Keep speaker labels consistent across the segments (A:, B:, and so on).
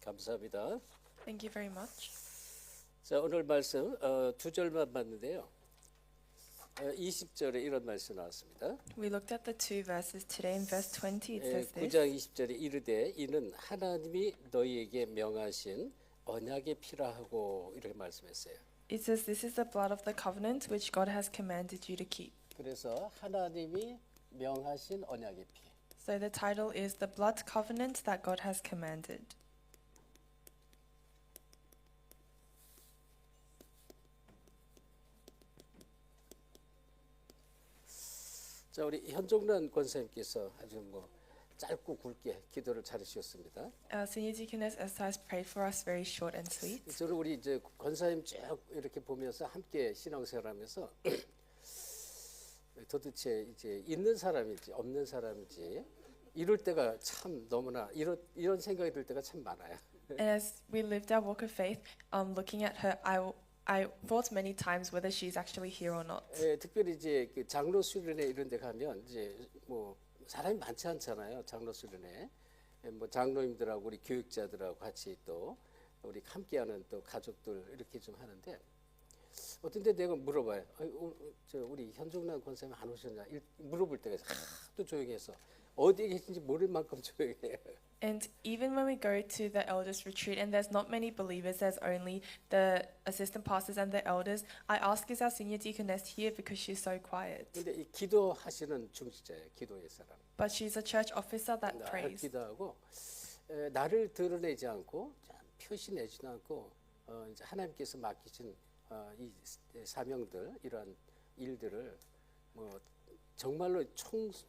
A: 감사합니다.
B: Thank you very much.
A: 자, 오늘 말씀 두 절만 봤는데요. 20절에 이런 말씀 나왔습니다.
B: We looked at the two verses today. In verse 20 it says this.
A: 9장 20절에 이르되 이는 하나님이 너희에게 명하신 언약의 피라 하고 이렇게 말씀했어요.
B: It says this is the blood of the covenant which God has commanded you to keep.
A: 그래서 하나님이 명하신 언약의 피.
B: So the title is the blood covenant that God has commanded.
A: 자, 우리 현종란 권사님께서 아주 짧고 굵게 기도를 잘해주셨습니다.
B: Senior Deaconess Esther has prayed for us very short and sweet.
A: 저는 우리 이제 권사님 쭉 이렇게 보면서 함께 신앙생활하면서 도대체 이제 있는 사람인지 없는 사람인지 이럴 때가 참 너무나 이런 생각이 들 때가 참 많아요.
B: And as we lived our walk of faith, looking at her, I thought many times whether she's actually here or not.
A: 특별히 이제 그 장로 수련회 이런 데 가면 이제 뭐 사람이 많지 않잖아요. 장로 수련회. 뭐 장로님들하고 우리 교육자들하고 같이 또 우리 함께하는 또 가족들 이렇게 좀 하는데 어떤 때 내가 물어봐요. 우리 현종란 권사님 안 오셨냐? 물어볼 때가 하도 조용해서 어디에 계신지 모를 만큼 조용해요.
B: And even when we go to the elders retreat and there's not many believers, there's only the assistant pastors and the elders, I ask is our senior deaconess here because she's so quiet.
A: 근데 이 기도하시는 중지자예요. 기도의 사람.
B: But she's a church officer that
A: 날
B: prays.
A: 기도하고 나를 드러내지 않고 표시 내지도 않고 이제 하나님께서 맡기신 이 사명들 이러한 일들을 뭐 정말로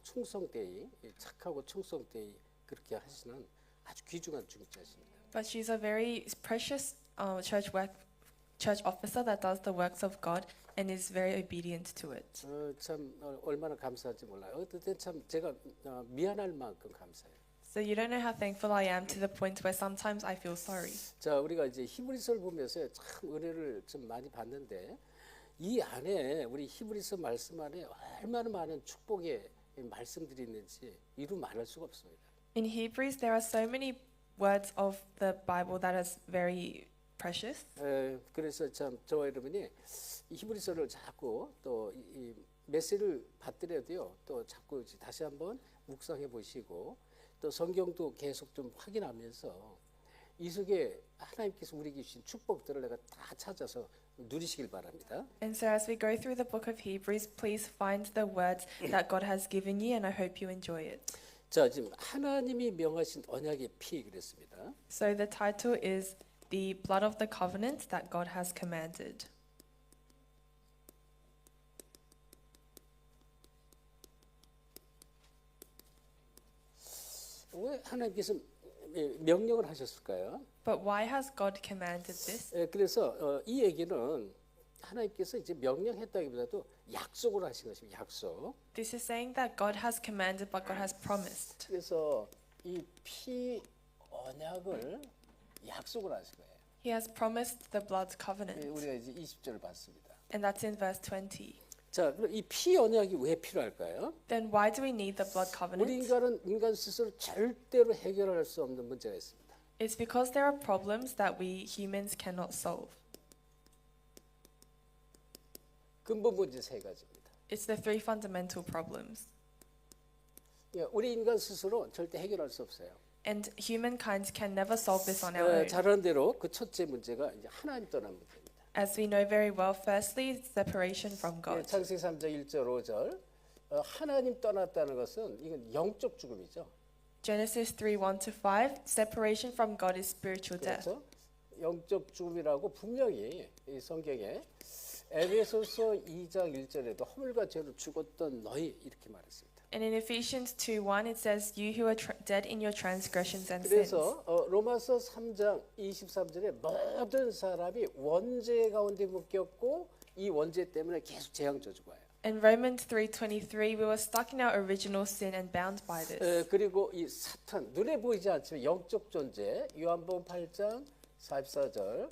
A: 충성되이 착하고 충성되이 그렇게 하시는 아주 귀중한 중지자십니다.
B: But she's a very precious church officer that does the works of God and is very obedient to it.
A: 참 얼마나 감사한지 몰라요. 어떨 때 참 제가 미안할 만큼 감사해요.
B: So you don't know how thankful I am to the point where sometimes I feel sorry.
A: 자, 우리가 이제 히브리서를 보면서 참 은혜를 좀 많이 받는데 이 안에 우리 히브리서 말씀 안에 얼마나 많은 축복의 말씀들이 있는지 이루 말할 수가 없습니다.
B: In Hebrews, there are so many words of the Bible that is very precious.
A: 그래서 참 저와 여러분이 이 히브리서를 자꾸 또 이 메시지를 받더라도요, 또 자꾸 다시 한번 묵상해 보시고 또 성경도 계속 좀 확인하면서 이 속에 하나님께서 우리에게 주신 축복들을 내가 다 찾아서 누리시길 바랍니다.
B: And so as we go through the book of Hebrews, please find the words that God has given you and I hope you enjoy it.
A: 자, 지금 하나님이 명하신 언약의 피 그랬습니다.
B: So the title is The Blood of the Covenant that God has commanded.
A: 왜 하나님께서 명령을 하셨을까요?
B: But why has God commanded this?
A: 그래서 이 얘기는 하나님께서 이제 명령했다기보다도 약속을 하신 것입니다. 약속.
B: This is saying that God has commanded but God has promised.
A: 그래서 이 피 언약을 약속을 하신 거예요.
B: He has promised the blood covenant.
A: 우리가 이제 20절을 봤습니다.
B: And that's in verse 20.
A: 자, 그럼 이 피 언약이 왜 필요할까요?
B: Then why do we need the blood
A: 우리
B: covenant?
A: 인간 스스로 절대로 해결할 수 없는 문제가 있습니다.
B: It's because there are problems that we humans cannot solve.
A: 근본 문제 세 가지입니다.
B: It's the three fundamental problems.
A: 우리 인간 스스로 절대 해결할 수 없어요.
B: And humankind can never solve this on our own.
A: 잘 아는 대로 그 첫째 문제가 이제 하나님 떠난 문제입니다.
B: As we know very well, firstly, separation from God.
A: 창세기 3장 1절 5절 하나님 떠났다는 것은 이건 영적 죽음이죠.
B: Genesis 3:1-5, separation from God is spiritual death.
A: 그렇죠? 영적 죽음이라고 분명히 이 성경에 에베소서 2장 1절에도 허물과 죄로 죽었던 너희 이렇게 말했습니다.
B: And in Ephesians 2:1 it says, "You who are dead in your transgressions and sins."
A: 그래서 로마서 3장 23절에 모든 사람이 원죄 가운데 묶였고 이 원죄 때문에 계속 재앙 저주가 와요.
B: In Romans 3:23, we were stuck in our original sin and bound by this.
A: 그리고 이 사탄 눈에 보이지 않지만 영적 존재 요한복음 8장 44절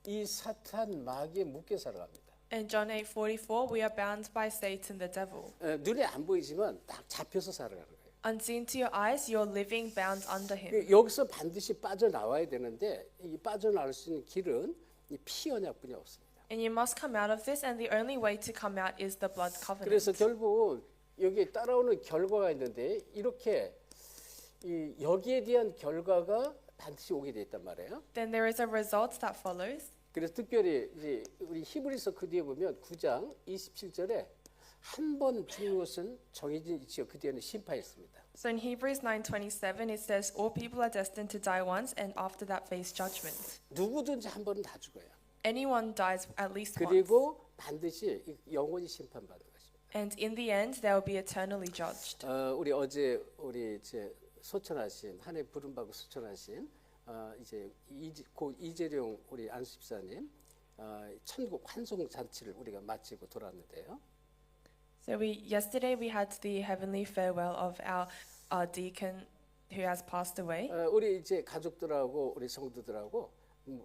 A: 이 사탄 마귀에 묶여 살아갑니다.
B: In John 8:44, we are bound by Satan the devil.
A: 눈에 안 보이지만 딱 잡혀서 살아가는 거예요.
B: Unseen to your eyes, you're living bound under him.
A: 여기서 반드시 빠져나와야 되는데 이 빠져나올 수 있는 길은 이 피 언약뿐이 없습니다.
B: And you must come out of this, and the only way to come out is the blood covenant.
A: 그래서 결국 여기에 따라오는 결과가 있는데 이렇게 이 여기에 대한 결과가 반드시 오게 돼 있단 말이에요.
B: Then there is a result that follows.
A: 그래서 특별히 이제 우리 히브리서 그 뒤에 보면 9장 27절에 한 번 죽는 것은 정해진 이치요 그 뒤에는 심판이 있습니다.
B: So in Hebrews 9:27 it says all people are destined to die once and after that face judgment.
A: 누구든지 한 번은 다 죽어요.
B: Anyone dies at least once.
A: 그리고 반드시 영원히 심판받는 것입니다.
B: And in the end they will be eternally judged.
A: 우리 어제 우리 이제 소천하신 한해 부름받고 소천하신 이제 고 이재룡 우리 안수집사님 천국 환송 잔치를 우리가 마치고 돌아왔는데요.
B: So yesterday we had the heavenly farewell of our deacon who has passed away.
A: 우리 이제 가족들하고 우리 성도들하고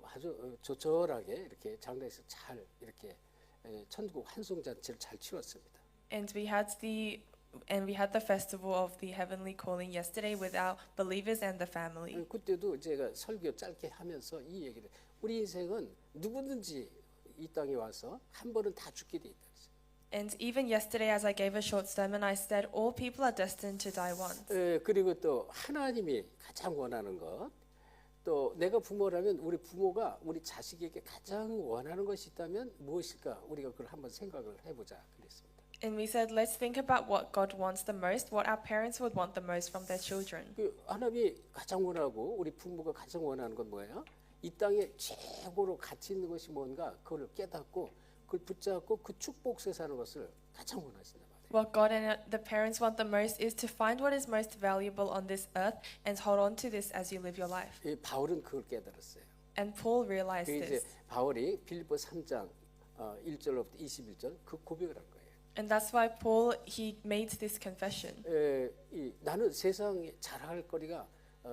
A: 아주 조촐하게 이렇게 장례에서 잘 이렇게 천국 환송 잔치를 잘 치렀습니다.
B: And we had the festival of the heavenly calling yesterday with our believers and the family.
A: 그때도 제가 설교 짧게 하면서 이 얘기를 우리 인생은 누구든지 이 땅에 와서 한 번은 다 죽게 돼 있다.
B: And even yesterday as I gave a short sermon I said all people are destined to die once.
A: 그리고 또 하나님이 가장 원하는 것, 또 내가 부모라면 우리 부모가 우리 자식에게 가장 원하는 것이 있다면 무엇일까? 우리가 그걸 한번 생각을 해보자 그랬습니다.
B: And we said let's think about what God wants the most, what our parents would want the most from their children.
A: 하나님이 가장 원하고 우리 부모가 가장 원하는 건 뭐예요? 이 땅에 최고로 가치 있는 것이 뭔가 그걸 깨닫고 그걸 붙잡고 그 축복 세 사는 것을 가장 원하신단 말이에요.
B: What God and the parents want the most is to find what is most valuable on this earth and hold on to this as you live your life.
A: 바울은 그걸 깨달았어요.
B: And Paul realized
A: 이제
B: this.
A: 바울이 빌립보 3장 1절로부터 21절 그 고백을 한 거예요.
B: And that's why Paul he made this confession.
A: 나는 세상에 자랑할 거리가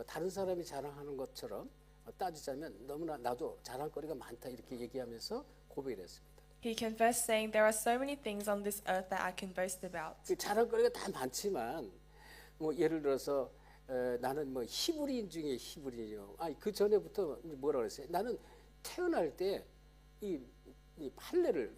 A: 다른 사람이 자랑하는 것처럼 따지자면 너무나 나도 자랑거리가 많다 이렇게 얘기하면서 고백을 했습니다.
B: He confessed saying there are so many things on this earth that I can boast about.
A: 자랑거리가 다 많지만 뭐 예를 들어서 나는 뭐 히브리인 중에 히브리인이요. 그 전에부터 뭐라 그랬어요? 나는 태어날 때 이 할례를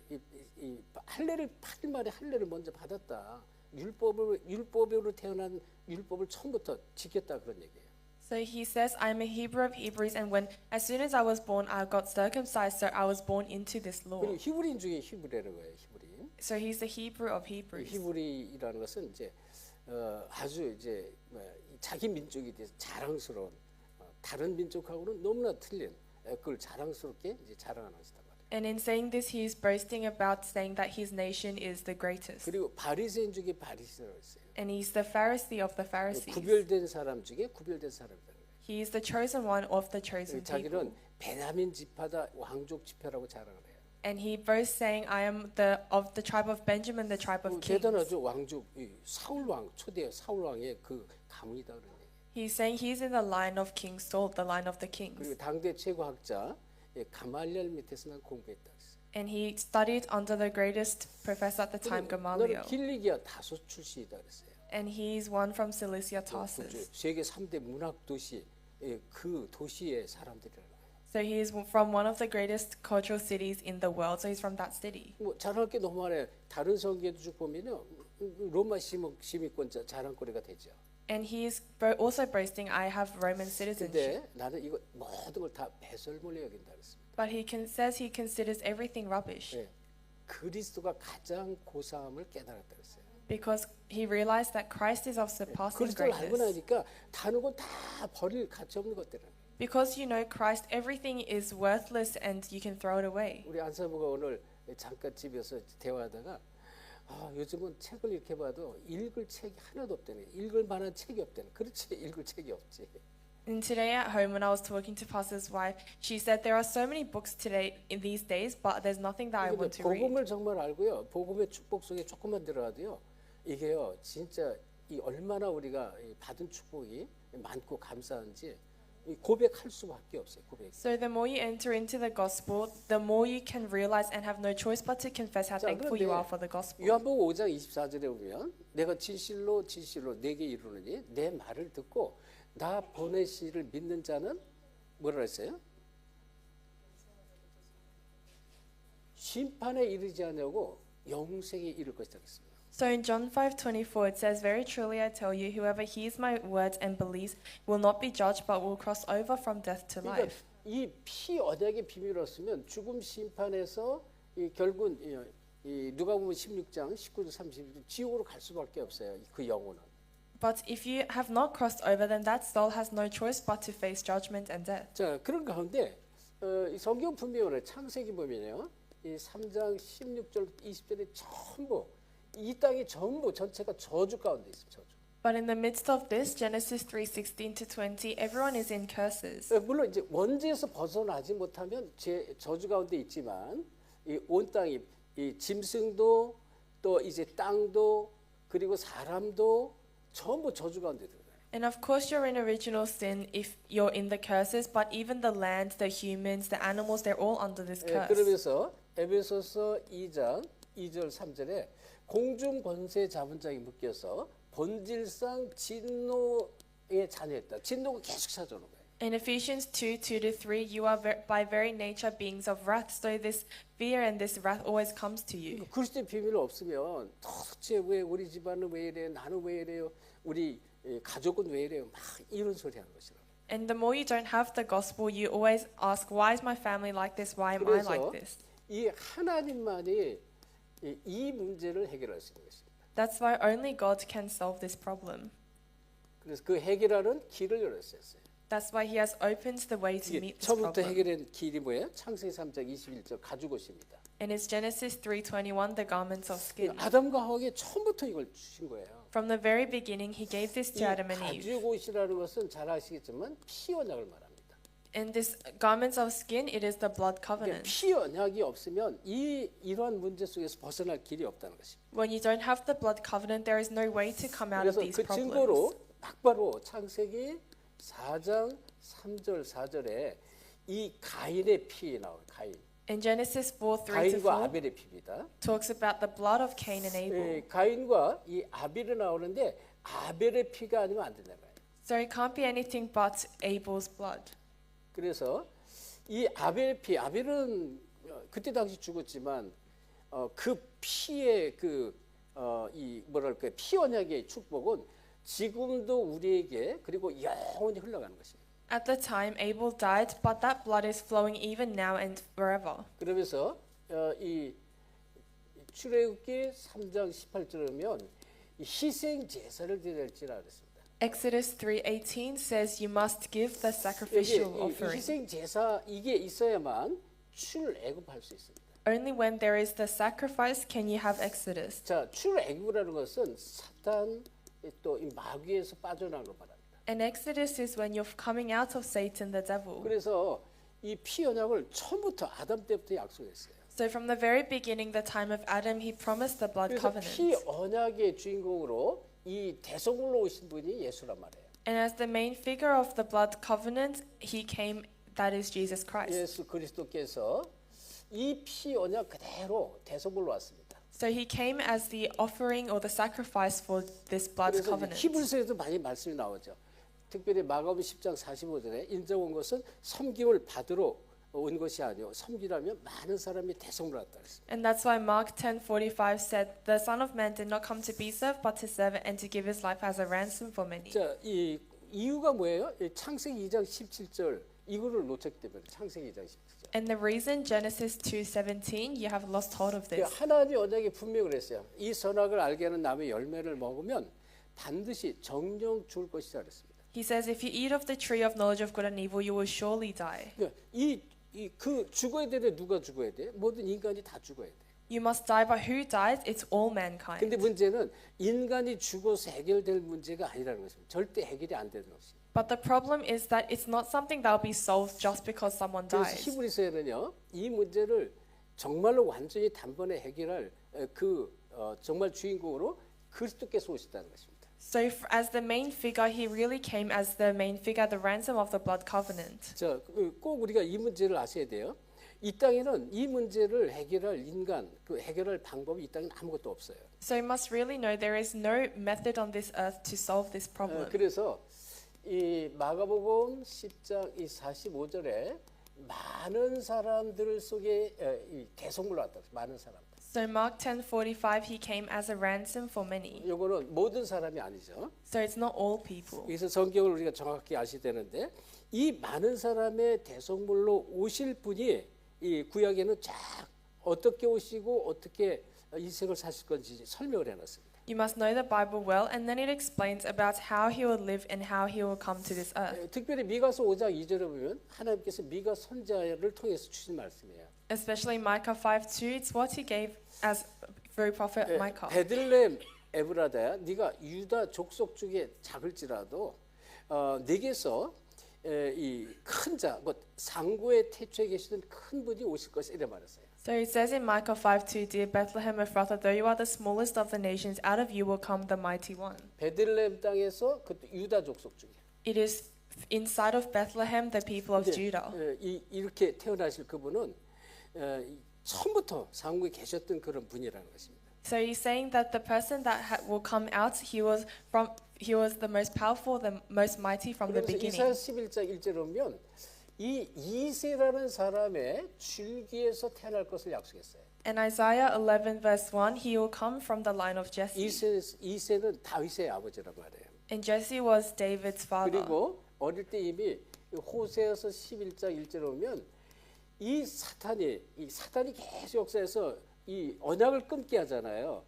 A: 할례를 8일 만에 할례를 먼저 받았다. 율법으로 태어난 율법을 처음부터 지켰다 그런 얘기예요.
B: So he says, I'm a Hebrew of Hebrews, and as soon as I was born, I got circumcised, so I was born into this law.
A: 그리고 히브리인 중에 히브리라는 거예요. 히브리인.
B: So he's the Hebrew of Hebrews.
A: 히브리라는 것은 이제 아주 이제 자기 민족에 대해서 자랑스러운 다른 민족하고는 너무나 틀린 그걸 자랑스럽게 이제 자랑하는 것이다 말이에요.
B: And in saying this, he is boasting about saying that his nation is the greatest.
A: 그리고 바리새인 중에 바리새라고 했어요.
B: And he's the Pharisee of the Pharisees.
A: 구별된 사람 중에 구별된 사람이다.
B: He is the chosen one of the chosen people.
A: 자기는 베냐민 지파다 왕족 지파라고 자랑을 해요.
B: And he boasts saying, I am of the tribe of Benjamin, the tribe of kings.
A: 대단하죠. 왕족 사울 왕 초대 사울 왕의 그 가문이다 그런 얘기.
B: He's saying he's in the line of King Saul, the line of the kings.
A: 그리고 당대 최고 학자 가말리엘 밑에서 난 공부했다.
B: And he studied under the greatest professor at the time, Gamaliel.
A: 너는 길리기아 다소 출신이다 그랬어요.
B: And he's one from Cilicia, Tarsus.
A: 세계 3대 문학 도시 그 도시의 사람들이라는 거예요.
B: So he is from one of the greatest cultural cities in the world. So he's from that city.
A: 뭐 자랑할 게 너무 많아요. 다른 성경에도 쭉 보면요, 로마 시민권자 자랑거리가 되죠.
B: And he is also boasting, I have Roman citizenship.
A: 근데 나는 이거 모든 걸 다 배설물로 여긴다 그랬습니다.
B: But says he considers everything rubbish.
A: 그리스도가 가장 고사함을 깨달았다 그랬어요.
B: Because he realized that Christ is of surpassing
A: 그리스도를 알고
B: greatness.
A: 나니까 다른 건 다 버릴 가치 없는 것들은.
B: Because you know Christ, everything is worthless and you can throw it away.
A: 우리 안사부가 오늘 잠깐 집에서 대화하다가 요즘은 책을 이렇게 봐도 읽을 책이 하나도 없다네. 읽을 만한 책이 없다네. 그렇지, 읽을 책이 없지.
B: And today at home, when I was talking to Pastor's wife, she said there are so many books today in these days, but there's nothing that I want to read.
A: 복음을 정말 알고요. 복음의 축복 속에 조금만 들어가도요. 이게요, 진짜 이 얼마나 우리가 받은 축복이 많고 감사한지 이 고백할 수밖에 없어요. 고백.
B: So the more you enter into the gospel, the more you can realize and have no choice but to confess how
A: 자,
B: thankful you
A: 그런데
B: are for the gospel.
A: 요한복음 5장 24절에 보면 내가 진실로 진실로 내게 이르노니 내 말을 듣고 나 보내시를 믿는 자는 뭐라 했어요? 심판에 이르지 않냐고 영생에 이를 것이다 그랬습니다.
B: So in John 5:24 it says, "Very truly I tell you, whoever hears my words and believes will not be judged, but will cross over from death to
A: 그러니까
B: life."
A: 이 피 언약의 비밀을 얻으면 죽음 심판에서 이 결국은 이 누가복음 16장 19절 30절 지옥으로 갈 수밖에 없어요. 그 영혼은.
B: But if you have not crossed over, then that soul has no choice but to face judgment and death.
A: 자, 그런 가운데 이 성경 분명히 창세기 보면요. 이 3장 16절부터 20절에 전부 이 땅이 전부 전체가 저주 가운데 있습니다. 저주.
B: But in the midst of this, Genesis 3:16 to 20, everyone is in curses.
A: 물론 이제 원죄에서 벗어나지 못하면 저주 가운데 있지만 이 온 땅이 이 짐승도 또 이제 땅도 그리고 사람도 전부 저주 가운데 들어가요.
B: And of course you're in original sin if you're in the curses, but even the land, the humans, the animals, they're all under this curse.
A: 그러면서 에베소서 2장 2절 3절에 공중 권세 잡은 자에게 묶여서 본질상 진노의 자녀였다. 진노가 계속 찾아오는 거예요.
B: In Ephesians 2:2 to 3, you are by very nature beings of wrath, so this fear and this wrath always comes to you.
A: 그리스도의 비밀이 없으면 도대체 왜 우리 집안은 왜 이래? 나는 왜 이래요? 우리 가족은 왜 이래요? 막 이런 소리 하는 것이라고.
B: And the more you don't have the gospel, you always ask, why is my family like this? Why am I like this?
A: 이 하나님만이 이 문제를 해결할 수 있는 것입니다.
B: That's why only God can solve this problem.
A: 그래서 그 해결하는 길을 열었어요.
B: That's why he has opened the way to meet this
A: 처음부터
B: problem.
A: 해결한 길이 뭐예요? 창세기 3장 21절 가죽옷입니다.
B: And it's Genesis 3:21, the garments of skin.
A: 아담과 하와에게 처음부터 이걸 주신 거예요.
B: From the very beginning, he gave this
A: 이
B: to Adam and Eve.
A: 가죽옷이라는 것은 잘 아시겠지만 피 언약을 말합니다.
B: And this garments of skin, it is the blood covenant.
A: 피 언약이 없으면 이러한 문제 속에서 벗어날 길이 없다는 것입니다.
B: When you don't have the blood covenant, there is no way to come out of
A: 그래서
B: these
A: 그
B: problems.
A: 증거로 막바로 창세기 4장 3절 4절에 이 가인의 피 나와요. 가인.
B: In Genesis 4:3 to
A: 가인과
B: 4,
A: 아벨의 피입니다.
B: talks about the blood of Cain and Abel.
A: 가인과 이 아벨이 나오는데 아벨의 피가 아니면 안 된다는 거예요.
B: So it can't be anything but Abel's blood.
A: 그래서 이 아벨의 피, 아벨은 그때 당시 죽었지만 그 피의 이 뭐랄까 피 언약의 축복은 지금도 우리에게 그리고 영원히 흘러가는 것입니다.
B: At the time, Abel died, but that blood is flowing even now and forever.
A: 그러면서 이 출애굽기 3장 18절에 보면 희생 제사를 드릴지라 그랬습니다.
B: Exodus 3:18 says you must give the
A: 여기
B: sacrificial
A: 이
B: offering.
A: 희생 제사 이게 있어야만 출애굽할 수 있습니다.
B: Only when there is the sacrifice can you have Exodus.
A: 자, 출애굽이라는 것은 사탄 또 이 마귀에서 빠져나오는 걸 말합니다.
B: And Exodus is when you're coming out of Satan, the devil.
A: 그래서 이 피 언약을 처음부터 아담 때부터 약속했어요.
B: So from the very beginning, the time of Adam, he promised the blood
A: 그래서 피
B: covenant.
A: 언약의 주인공으로 이 대성물로 오신 분이 예수란 말이에요.
B: And as the main figure of the blood covenant, he came, that is Jesus Christ.
A: 예수 그리스도께서 이 피 언약 그대로 대성물로 왔습니다.
B: So he came as the offering or the sacrifice for this blood
A: 그래서
B: covenant.
A: 히브리서에도 많이 말씀이 나오죠. 특별히 마가복음 10장 45절에 인자 온 것은 섬김을 받으러 온 것이 아니요 섬기라면 많은 사람이 대성물 왔다 그랬어요.
B: And that's why Mark 10:45 said, "The Son of Man did not come to be served, but to serve and to give his life as a ransom for many."
A: 자, 이 이유가 뭐예요? 이 창세기 2장 17절 이거를 놓쳤기 때문에 창세기 2장 17절.
B: And the reason Genesis 2:17, you have lost hold of this.
A: 하나님이 언약에 분명히 그랬어요. 이 선악을 알게 하는 나무의 열매를 먹으면 반드시 정령 죽을 것이다 그랬습니다.
B: He says, "If you eat of the tree of knowledge of good and evil, you will surely die."
A: 그 죽어야 되는데 누가 죽어야 돼? 모든 인간이 다 죽어야 돼.
B: You must die, but who dies? It's all mankind.
A: 근데 문제는 인간이 죽어서 해결될 문제가 아니라는 것입니다. 절대 해결이 안 되는 것입니다.
B: But the problem is that it's not something that will be solved just because someone
A: 그래서
B: dies.
A: 히브리서에는요, 이 문제를 정말로 완전히 단번에 해결할 정말 주인공으로 그리스도께서 오셨다는 것입니다.
B: So, as the main figure, he really came as the main figure, the ransom of the blood covenant.
A: 자, 꼭 우리가 이 문제를 아셔야 돼요. 이 땅에는 이 문제를 해결할 인간, 그 해결할 방법이 이 땅에는 아무것도 없어요.
B: So, you must really know there is no method on this earth to solve this problem.
A: 그래서 이 마가복음 10장 이 45절에 많은 사람들 속에 이 대속물로 왔다. 많은 사람들.
B: So, Mark 10:45, he came as a ransom for many.
A: 이거는 모든 사람이 아니죠.
B: So, it's not all people.
A: 그래서 성경을 우리가 정확히 아셔야 되는데 이 많은 사람의 대속물로 오실 분이 이 구약에는 쫙 어떻게 오시고 어떻게 인생을 사실 건지 설명을 해놨습니다.
B: You must know the Bible well, and then it explains about how he will live and how he will come to this earth.
A: 특별히 미가서 5장 2절에 보면 하나님께서 미가 선자를 통해서 주신 말씀이에요.
B: Especially Micah 5:2, it's what he gave as through prophet Micah.
A: 베들레헴 에브라다야, 네가 유다 족속 중에 작을지라도 네게서 이 큰 자, 곧 상고의 태초에 계시던 큰 분이 오실 것이라 이래 말했어요.
B: So it says in Micah 5:2, Dear Bethlehem Ephrathah, though you are the smallest of the nations, out of you will come the mighty one.
A: 베들레헴 땅에서 그 유다 족속 중에
B: It is inside of Bethlehem, the people of
A: 이제,
B: Judah.
A: 이렇게 태어나실 그분은 처음부터 상고에 계셨던 그런 분이라는 것입니다.
B: So he's saying that the person that will come out, he was the most powerful, the most mighty from the
A: 그래서
B: beginning.
A: 이사야 11장 1절에 보면 이 이세라는 사람의 줄기에서 태어날 것을 약속했어요.
B: In Isaiah 11 verse 1, he will come from the line of Jesse.
A: 이세는 다윗의 아버지란 말이에요.
B: And Jesse was David's father.
A: 그리고 어릴 때 이미 호세아서 11장 1절에 보면 이 사탄이 계속 역사에서 이 언약을 끊게 하잖아요.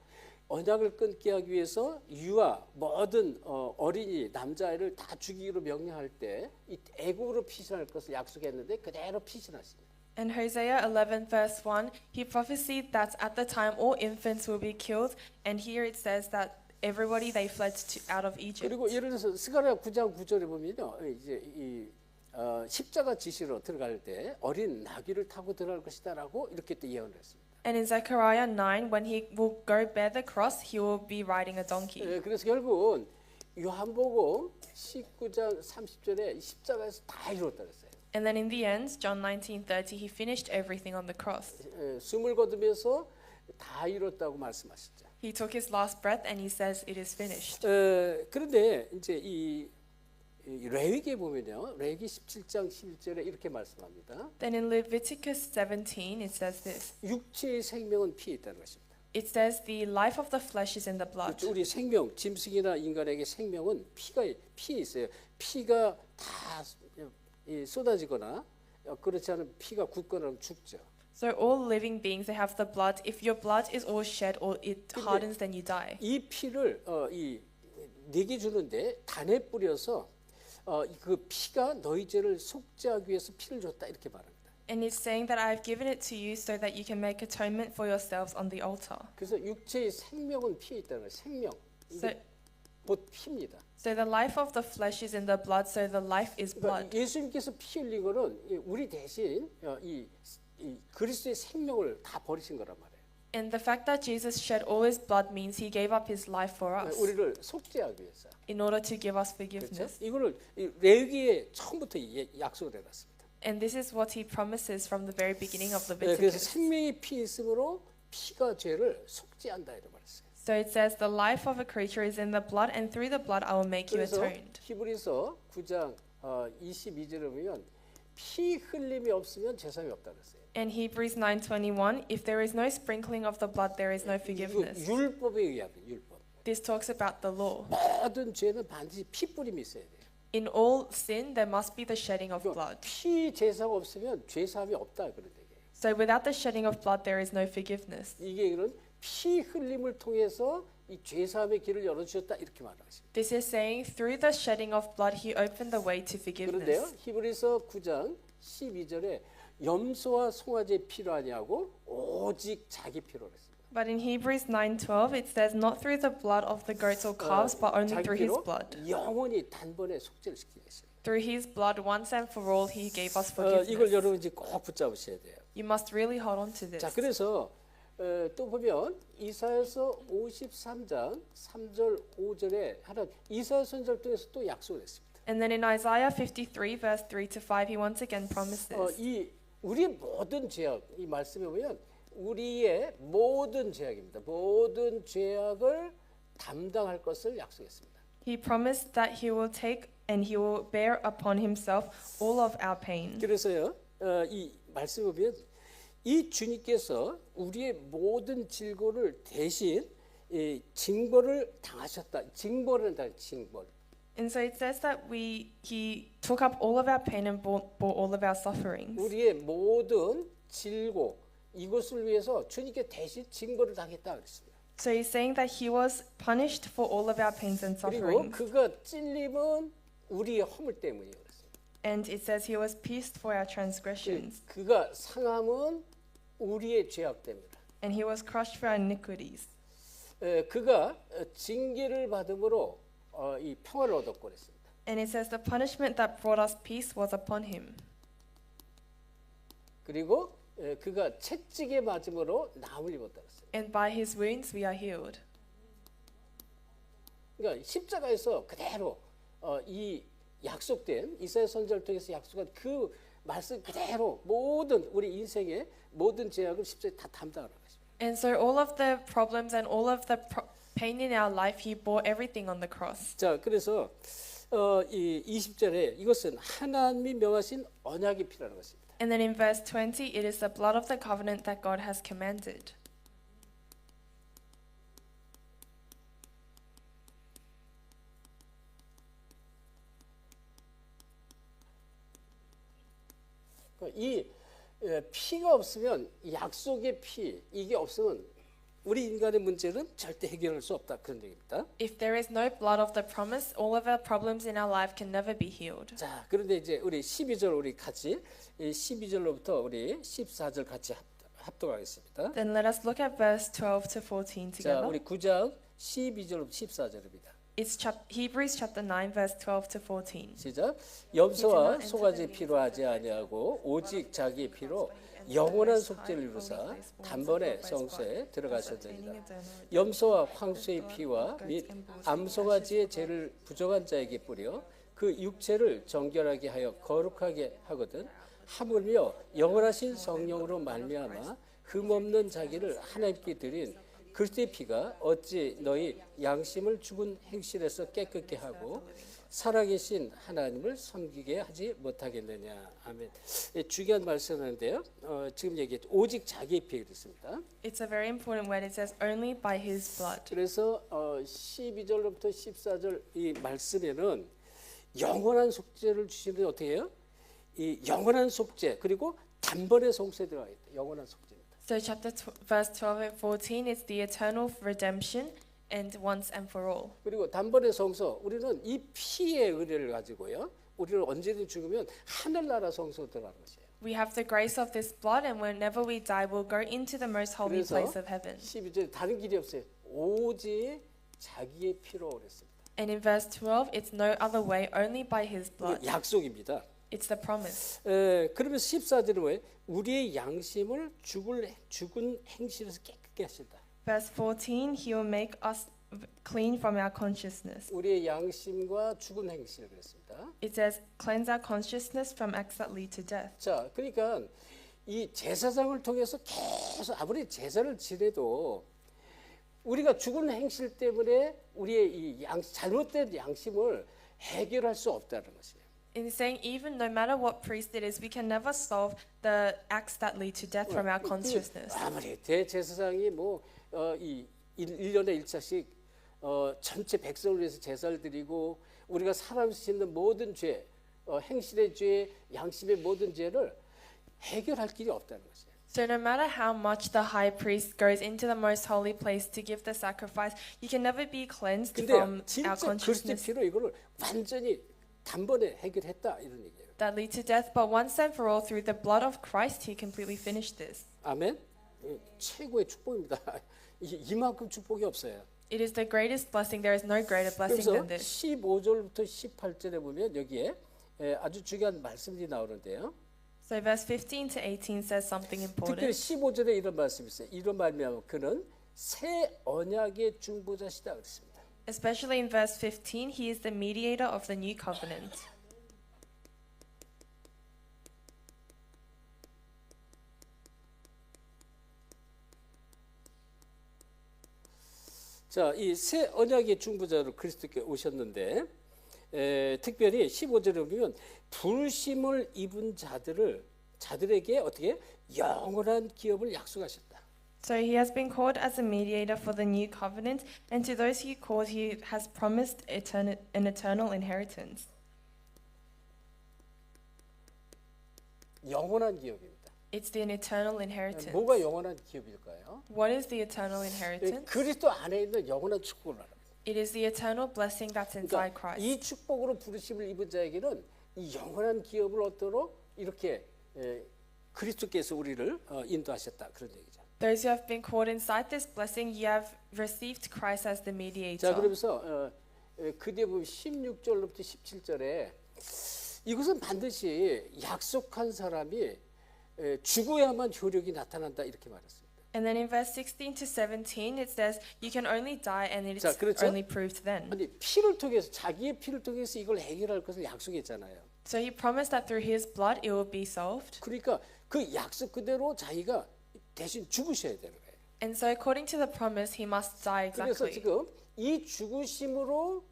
A: 언약을 끊게 하기 위해서 유아 모든 어린이 남자아이를 다 죽이기로 명령할 때 이 애국으로 피신할 것을 약속했는데 그대로 피신하십니다.
B: In Hosea 11 verse 1, he prophesied that at the time all infants will be killed, and here it says that everybody they fled out of Egypt.
A: 그리고 예를 들어서 스가랴 9장 9절에 보면요, 이제 이 십자가 지시로 들어갈 때 어린 나귀를 타고 들어갈 것이다라고 이렇게 또 예언을 했습니다.
B: And in Zechariah 9, when he will go bear the cross, he will be riding a donkey.
A: 그래서 결국은 요한복음 19장 30절에 십자가에서 다 이루었다 그랬어요.
B: And then in the end, John 19:30, he finished everything on the cross.
A: 숨을 거두면서 다 이뤘다고 말씀하셨죠.
B: He took his last breath and he says it is finished.
A: 그런데 이제 이 레위기에 보면요, 레위기 17장 11절에 이렇게 말씀합니다.
B: Then in Leviticus 17, it says this.
A: 육체의 생명은 피에 있다는 것입니다.
B: It says the life of the flesh is in the blood.
A: 우리 생명, 짐승이나 인간에게 생명은 피에 있어요. 피가 다 쏟아지거나 그렇지 않으면 피가 굳거나 하면 죽죠.
B: So all living beings, they have the blood. If your blood is all shed or it hardens, then you die.
A: 이 피를 내게 주는데 단에 뿌려서 그 피가 너희 죄를 속죄하기 위해서 피를 줬다 이렇게 말합니다.
B: And it's saying that I have given it to you so that you can make atonement for yourselves on the altar.
A: 그래서 육체의 생명은 피에 있다는 거예요. 생명.
B: So,
A: 곧 피입니다.
B: so the life of the flesh is in the blood, so the life is
A: 그러니까
B: blood.
A: 예수님께서 피 흘린 거는 우리 대신 이 그리스도의 생명을 다 버리신 거란 말이에요.
B: And the fact that Jesus shed all his blood means he gave up his life for us
A: 우리를 속죄하기 위해서.
B: in order to give us
A: 그렇죠?
B: forgiveness.
A: 이거를 레위기에 처음부터 약속을 해놨습니다.
B: And this is what he promises from the very beginning of
A: 그래서
B: Leviticus.
A: 생명의 피 있으므로 피가 죄를 속죄한다 이렇게 말했어요.
B: So it says the life of a creature is in the blood, and through the blood I will make you
A: 그래서
B: atoned.
A: 히브리서 9장 22절에 보면 피 흘림이 없으면 죄사함이 없다 그랬어요.
B: In Hebrews 9:21, if there is no sprinkling of the blood, there is no forgiveness.
A: 율법에 의하면 율법.
B: This talks about the law.
A: 모든 죄는 반드시 피 뿌림이 있어야 돼요.
B: In all sin, there must be the shedding of blood.
A: 피 제사가 없으면 죄사함이 없다 그런 얘기예요.
B: So without the shedding of blood, there is no forgiveness.
A: 이게 그런 피 흘림을 통해서 이 죄사함의 길을 열어주셨다 이렇게 말하십니다.
B: This is saying through the shedding of blood, he opened the way to
A: 그런데요,
B: forgiveness.
A: 히브리서 9장 12절에 염소와 송아지의 피로 아니하고 오직 자기 피로 그랬습니다.
B: But in Hebrews 9:12, it says not through the blood of the goats or calves, but only
A: 자기
B: through his
A: 피로
B: blood.
A: 영원히 단번에 속죄를 시키겠어요.
B: Through his blood, once and for all, he gave us
A: 이걸
B: forgiveness.
A: 여러분 이제 꼭 붙잡으셔야 돼요.
B: You must really hold on to this.
A: 자, 그래서 또 보면 이사야서 53장 3절 5절에 하나님 이사야 선지자를 통해서 또 약속을 했습니다.
B: And then in Isaiah 53, verse 3 to 5, he once again promises.
A: 이 우리의 모든 죄악 이 말씀에 보면 우리의 모든 죄악입니다. 모든 죄악을 담당할 것을 약속했습니다.
B: He promised that he will take and he will bear upon himself all of our pain.
A: 그래서요, 이 말씀을 보면 이 주님께서 우리의 모든 질고를 대신 징벌을 당하셨다. 징벌을 당 징벌.
B: And so it says that he took up all of our pain and bore all of our sufferings.
A: 우리의 모든 질고 이것을 위해서 주님께 대신 징벌을 당했다 그랬습니다.
B: So he's saying that he was punished for all of our pains and
A: 그리고
B: sufferings.
A: 그가 찔림은 우리의 허물 때문이에요. 그랬습니다.
B: And it says he was pierced for our transgressions.
A: 그가 상함은 우리의 죄악 때문이다.
B: And he was crushed for our iniquities.
A: 그가 징계를 받음으로 이 평화를 얻었고 그랬습니다.
B: And it says the punishment that brought us peace was upon him.
A: 그리고 그가 채찍에 맞음으로 나음을 입었다 그랬어요.
B: And by his wounds we are healed.
A: 그러니까 십자가에서 그대로 이 약속된 이사야 선지자를 통해서 약속한 그 말씀 그대로 모든 우리 인생의 모든 죄악을 십자가에 다 담당하는 것입니다.
B: And so all of the problems and all of the pain in our life, he bore everything on the cross.
A: 자, 그래서 이 20절에 이것은 하나님이 명하신 언약이 필요한 것입니다.
B: And then in verse 20, it is the blood of the covenant that God has commanded.
A: 이 피가 없으면 약속의 피 이게 없으면 우리 인간의 문제는 절대 해결할 수 없다 그런 얘기입니다.
B: If there is no blood of the promise, all of our problems in our life can never be healed.
A: 자, 그런데 이제 우리 12절 우리 같이 이 12절로부터 우리 14절 같이 합독하겠습니다.
B: Then let us look at verse 12 to 14
A: 자,
B: together.
A: 우리 9장 12절부터 14절입니다.
B: It's Hebrews chapter 9, verse 12 to 14.
A: 시작. 염소와 소가지 피로 하지 아니하고 오직 자기의 피로 영원한 속죄를 이루사 단번에 성소에 들어가셨느니라. 염소와 황소의 피와 및 암소가지의 죄를 부정한 자에게 뿌려 그 육체를 정결하게 하여 거룩하게 하거든 하물며 영원하신 성령으로 말미암아 흠없는 자기를 하나님께 드린 그리스도의 피가 어찌 너희 양심을 죽은 행실에서 깨끗게 하고 살아계신 하나님을 섬기게 하지 못하겠느냐. 아멘. 중요한 말씀인데요. 지금 얘기했죠. 오직 자기의 피에 그랬습니다.
B: It's a very important word. It says only by his blood.
A: 그래서 12절부터 14절 이 말씀에는 영원한 속죄를 주시는데 어떻게 해요? 이 영원한 속죄 그리고 단번에 성소에 들어가 있다. 영원한 속죄입니다.
B: So verse 12 and 14 is the eternal redemption and once and for all.
A: 그리고 단번에 성소 우리는 이 피의 은혜를 가지고요. 우리는 언제든 죽으면 하늘나라 성소 들어가는 것이에요.
B: We have the grace of this blood, and whenever we die, we'll go into the most holy
A: 그래서
B: place of heaven.
A: 12절 다른 길이 없어요. 오직 자기의 피로 그랬습니다.
B: And in verse 12, it's no other way, only by his blood.
A: 약속입니다.
B: It's the promise.
A: 그러면 14절은 뭐예요? 우리의 양심을 죽은 행실에서 깨끗게 하신다.
B: Verse 14, he will make us clean from our consciousness.
A: 우리의 양심과 죽은 행실 그랬습니다.
B: It says, cleanse our consciousness from acts that lead to death.
A: 자, 그러니까 이 제사장을 통해서 계속 아무리 제사를 지내도 우리가 죽은 행실 때문에 우리의 이 잘못된 양심을 해결할 수 없다는 것이에요.
B: In saying, even no matter what priest it is, we can never solve the acts that lead to death from our consciousness.
A: 아무리 대제사장이 이 1년에 1차씩 전체 백성을 위해서 제사를 드리고 우리가 살아갈 수 있는 모든 죄, 행실의 죄, 양심의 모든 죄를 해결할 길이 없다는 것이에요.
B: So no matter how much the high priest goes into the most holy place to give the sacrifice, you can never be cleansed
A: 근데
B: from our
A: 진짜 그리스도의
B: consciousness
A: 피로 이거를 완전히 단번에 해결했다 이런 얘기예요.
B: that lead to death. But once and for all, through the blood of Christ, he completely finished this.
A: 아멘. 최고의 축복입니다. 이만큼 축복이 없어요.
B: It is the greatest blessing. There is no greater blessing
A: 그래서
B: than this.
A: 15절부터 18절에 보면 여기에 아주 중요한 말씀들이 나오는데요.
B: So verse 15 to 18 says something
A: 특별히
B: important.
A: 15절에 이런 말씀이 있어요. 이런 말미암아 그는 새 언약의 중보자시다 그랬습니다.
B: Especially in verse 15, he is the mediator of the new covenant.
A: 자, 이 새 언약의 중보자로 그리스도께 오셨는데 특별히 15절에 보면 부르심을 입은 자들에게 어떻게 영원한 기업을 약속하셨다.
B: So he has been called as a mediator for the new covenant, and to those he called, he has promised an eternal inheritance.
A: 영원한 기업입니다.
B: It's the eternal inheritance.
A: 뭐가 영원한 기업일까요?
B: What is the eternal inheritance?
A: 그리스도 안에 있는 영원한 축복을 말합니다.
B: It is the eternal blessing that's inside
A: 그러니까
B: Christ.
A: 이 축복으로 부르심을 입은 자에게는 이 영원한 기업을 얻도록 이렇게 그리스도께서 우리를 인도하셨다 그런 얘기죠.
B: Those who have been called inside this blessing, you have received Christ as the
A: 자,
B: mediator.
A: 그러면서 그 뒤에 보면 16절부터 17절에 이것은 반드시 약속한 사람이 죽어야만 효력이 나타난다 이렇게 말했습니다.
B: And then in verse 16 to 17, it says, you can only die and it's
A: 자, 그렇죠?
B: only proved then.
A: 아니 피를 통해서 자기의 피를 통해서 이걸 해결할 것을 약속했잖아요.
B: So he promised that through his blood it will be solved.
A: 그러니까 그 약속 그대로 자기가 대신 죽으셔야 되는 거예요.
B: And so according to the promise, he must die
A: 그래서
B: exactly.
A: 지금 이 죽으심으로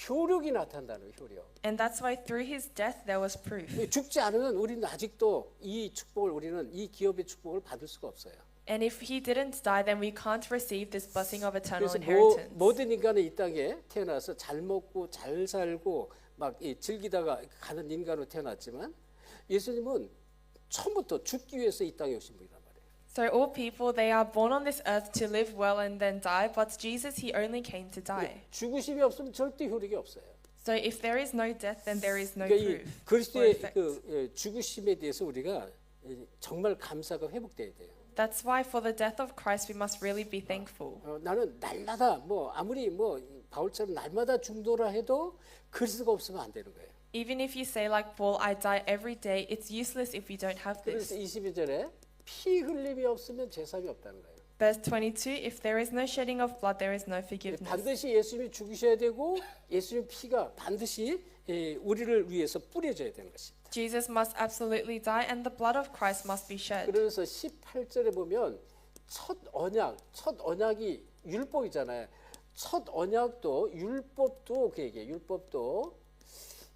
A: 효력이 나타난다는 효력.
B: And that's why through his death there was proof.
A: 죽지 않으면 우리는 아직도 이 축복을 우리는 이 기업의 축복을 받을 수가 없어요.
B: And if he didn't die, then we can't receive this blessing of eternal
A: 그래서
B: inheritance.
A: 모든 인간은 이 땅에 태어나서 잘 먹고 잘 살고 막 즐기다가 가는 인간으로 태어났지만 예수님은 처음부터 죽기 위해서 이 땅에 오신 분이란 말이에요.
B: So all people, they are born on this earth to live well and then die, but Jesus, he only came to die.
A: 죽으심이 없으면 절대 효력이 없어요.
B: So if there is no death, then there is no
A: 그러니까 이
B: proof or
A: 그리스도의
B: effect.
A: 그 죽으심에 대해서 우리가 정말 감사가 회복돼야 돼요.
B: That's why for the death of Christ we must really be thankful.
A: 나는 날마다 뭐 아무리 뭐 바울처럼 날마다 중도라 해도 그리스도가 없으면 안 되는 거예요.
B: Even if you say like Paul, I die every day, it's useless if you don't have
A: 그래서
B: this.
A: 22절에 피 흘림이 없으면 제사함이 없다는 거예요.
B: Verse 22, if there is no shedding of blood, there is no forgiveness.
A: 반드시 예수님이 죽으셔야 되고 예수님 피가 반드시 우리를 위해서 뿌려져야 되는 것입니다.
B: Jesus must absolutely die and the blood of Christ must be shed.
A: 그래서 18절에 보면 첫 언약이 율법이잖아요. 첫 언약도 율법도 그 얘기예요. 율법도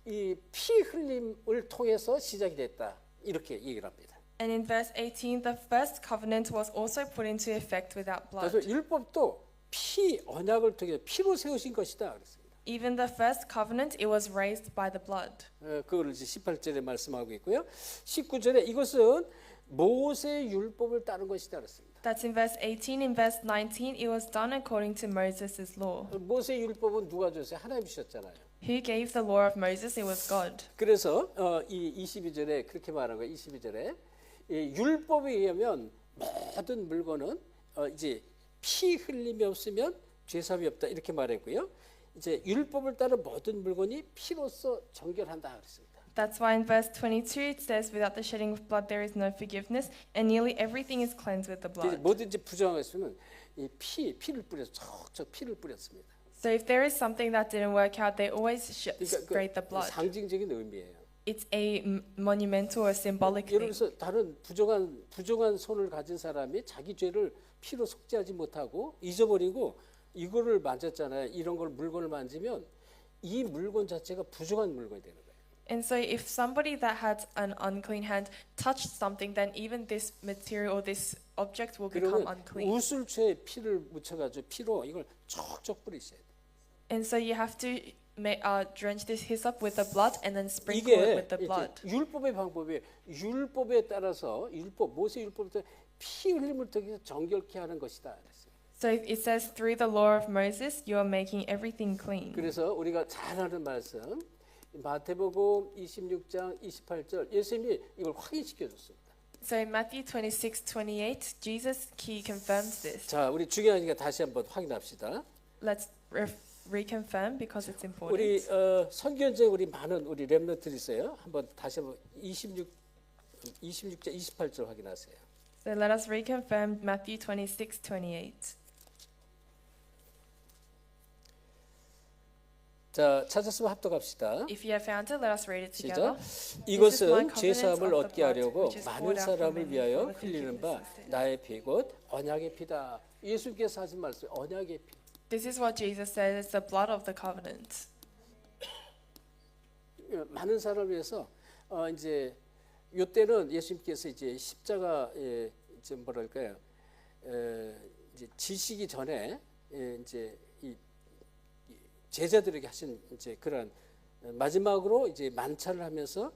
A: 이 피 흘림을 통해서 시작이 됐다. 이렇게 얘기를 합니다.
B: And in verse 18, the first covenant was also put into effect without blood.
A: 그래서 율법도 피 언약을 통해 피로 세우신 것이다 그랬습니다.
B: Even the first covenant, it was raised by the blood.
A: 그걸 이제 18절에 말씀하고 있고요. 19절에 이것은 모세 율법을 따른 것이다 그랬습니다.
B: That's in verse 18. In verse 19, it was done according to Moses' law.
A: 모세 율법은 누가 줬어요? 하나님 주셨잖아요.
B: Who gave the law of Moses? It was God.
A: 그래서 이 22절에 그렇게 말한 거예요. 22절에 율법에 의하면 모든 물건은 이제 피 흘림이 없으면 죄사함이 없다 이렇게 말했고요. 이제 율법을 따른 모든 물건이 피로써 정결한다 그랬습니다.
B: That's why in verse 22 it says, without the shedding of blood there is no forgiveness, and nearly everything is cleansed with the blood.
A: 뭐든지 부정했으면 이 피를 뿌려서 척척 피를 뿌렸습니다.
B: So if there is something that didn't work out, they always
A: 그러니까
B: sprayed the blood.
A: 상징적인 의미예요.
B: It's a monumental or symbolic thing.
A: 예를 들어서 다른 부정한 손을 가진 사람이 자기 죄를 피로 속죄하지 못하고 잊어버리고 이거를 만졌잖아요. 이런 걸 물건을 만지면 이 물건 자체가 부정한 물건이 되는 거예요.
B: And so if somebody that had an unclean hand touched something, then even this material or this object will become
A: 그러면
B: unclean.
A: 우슬초에 피를 묻혀가지고 피로 이걸 척척 뿌리셔야 돼요.
B: And so you have to drench this hyssop with the blood and then sprinkle it
A: 이게
B: with the blood.
A: 율법의 방법이 율법에 따라서 모세 율법에 따라 피 흘림을 통해서 정결케 하는 것이다. 그랬어요.
B: So it says through the law of Moses, you are making everything clean.
A: 그래서 우리가 잘 아는 말씀 마태복음 26장 28절 예수님이 이걸 확인시켜 줬습니다.
B: So in Matthew 26:28, Jesus he confirms this.
A: 자, 우리 중요하니까 다시 한번 확인합시다.
B: Let's reconfirm because it's
A: 우리
B: important.
A: 선교제 우리 많은 우리 렘넌트들이 있어요. 한번 다시 한번 26 26절, 28절 확인하세요.
B: So let us reconfirm Matthew 26:28.
A: 자, 찾았으면 합독합시다.
B: If you have found it, let us read it
A: 시작.
B: together. This is my
A: 이것은
B: covenant
A: 죄사함을
B: of the
A: 얻게
B: blood,
A: 하려고
B: which is
A: 많은
B: poured out for
A: 사람을
B: many
A: 위하여
B: for the
A: 흘리는 바
B: forgiveness of sin.
A: 나의 피 곧 언약의 피다. 예수께서 하신 말씀, 언약의 피.
B: This is what Jesus said is the blood of the covenant.
A: 많은 사람을 위해서 이제 요때는 예수님께서 이제 십자가에 좀 뭐랄까요, 이제 지시기 전에 이제 이 제자들에게 하신 이제 그런 마지막으로 이제 만찬을 하면서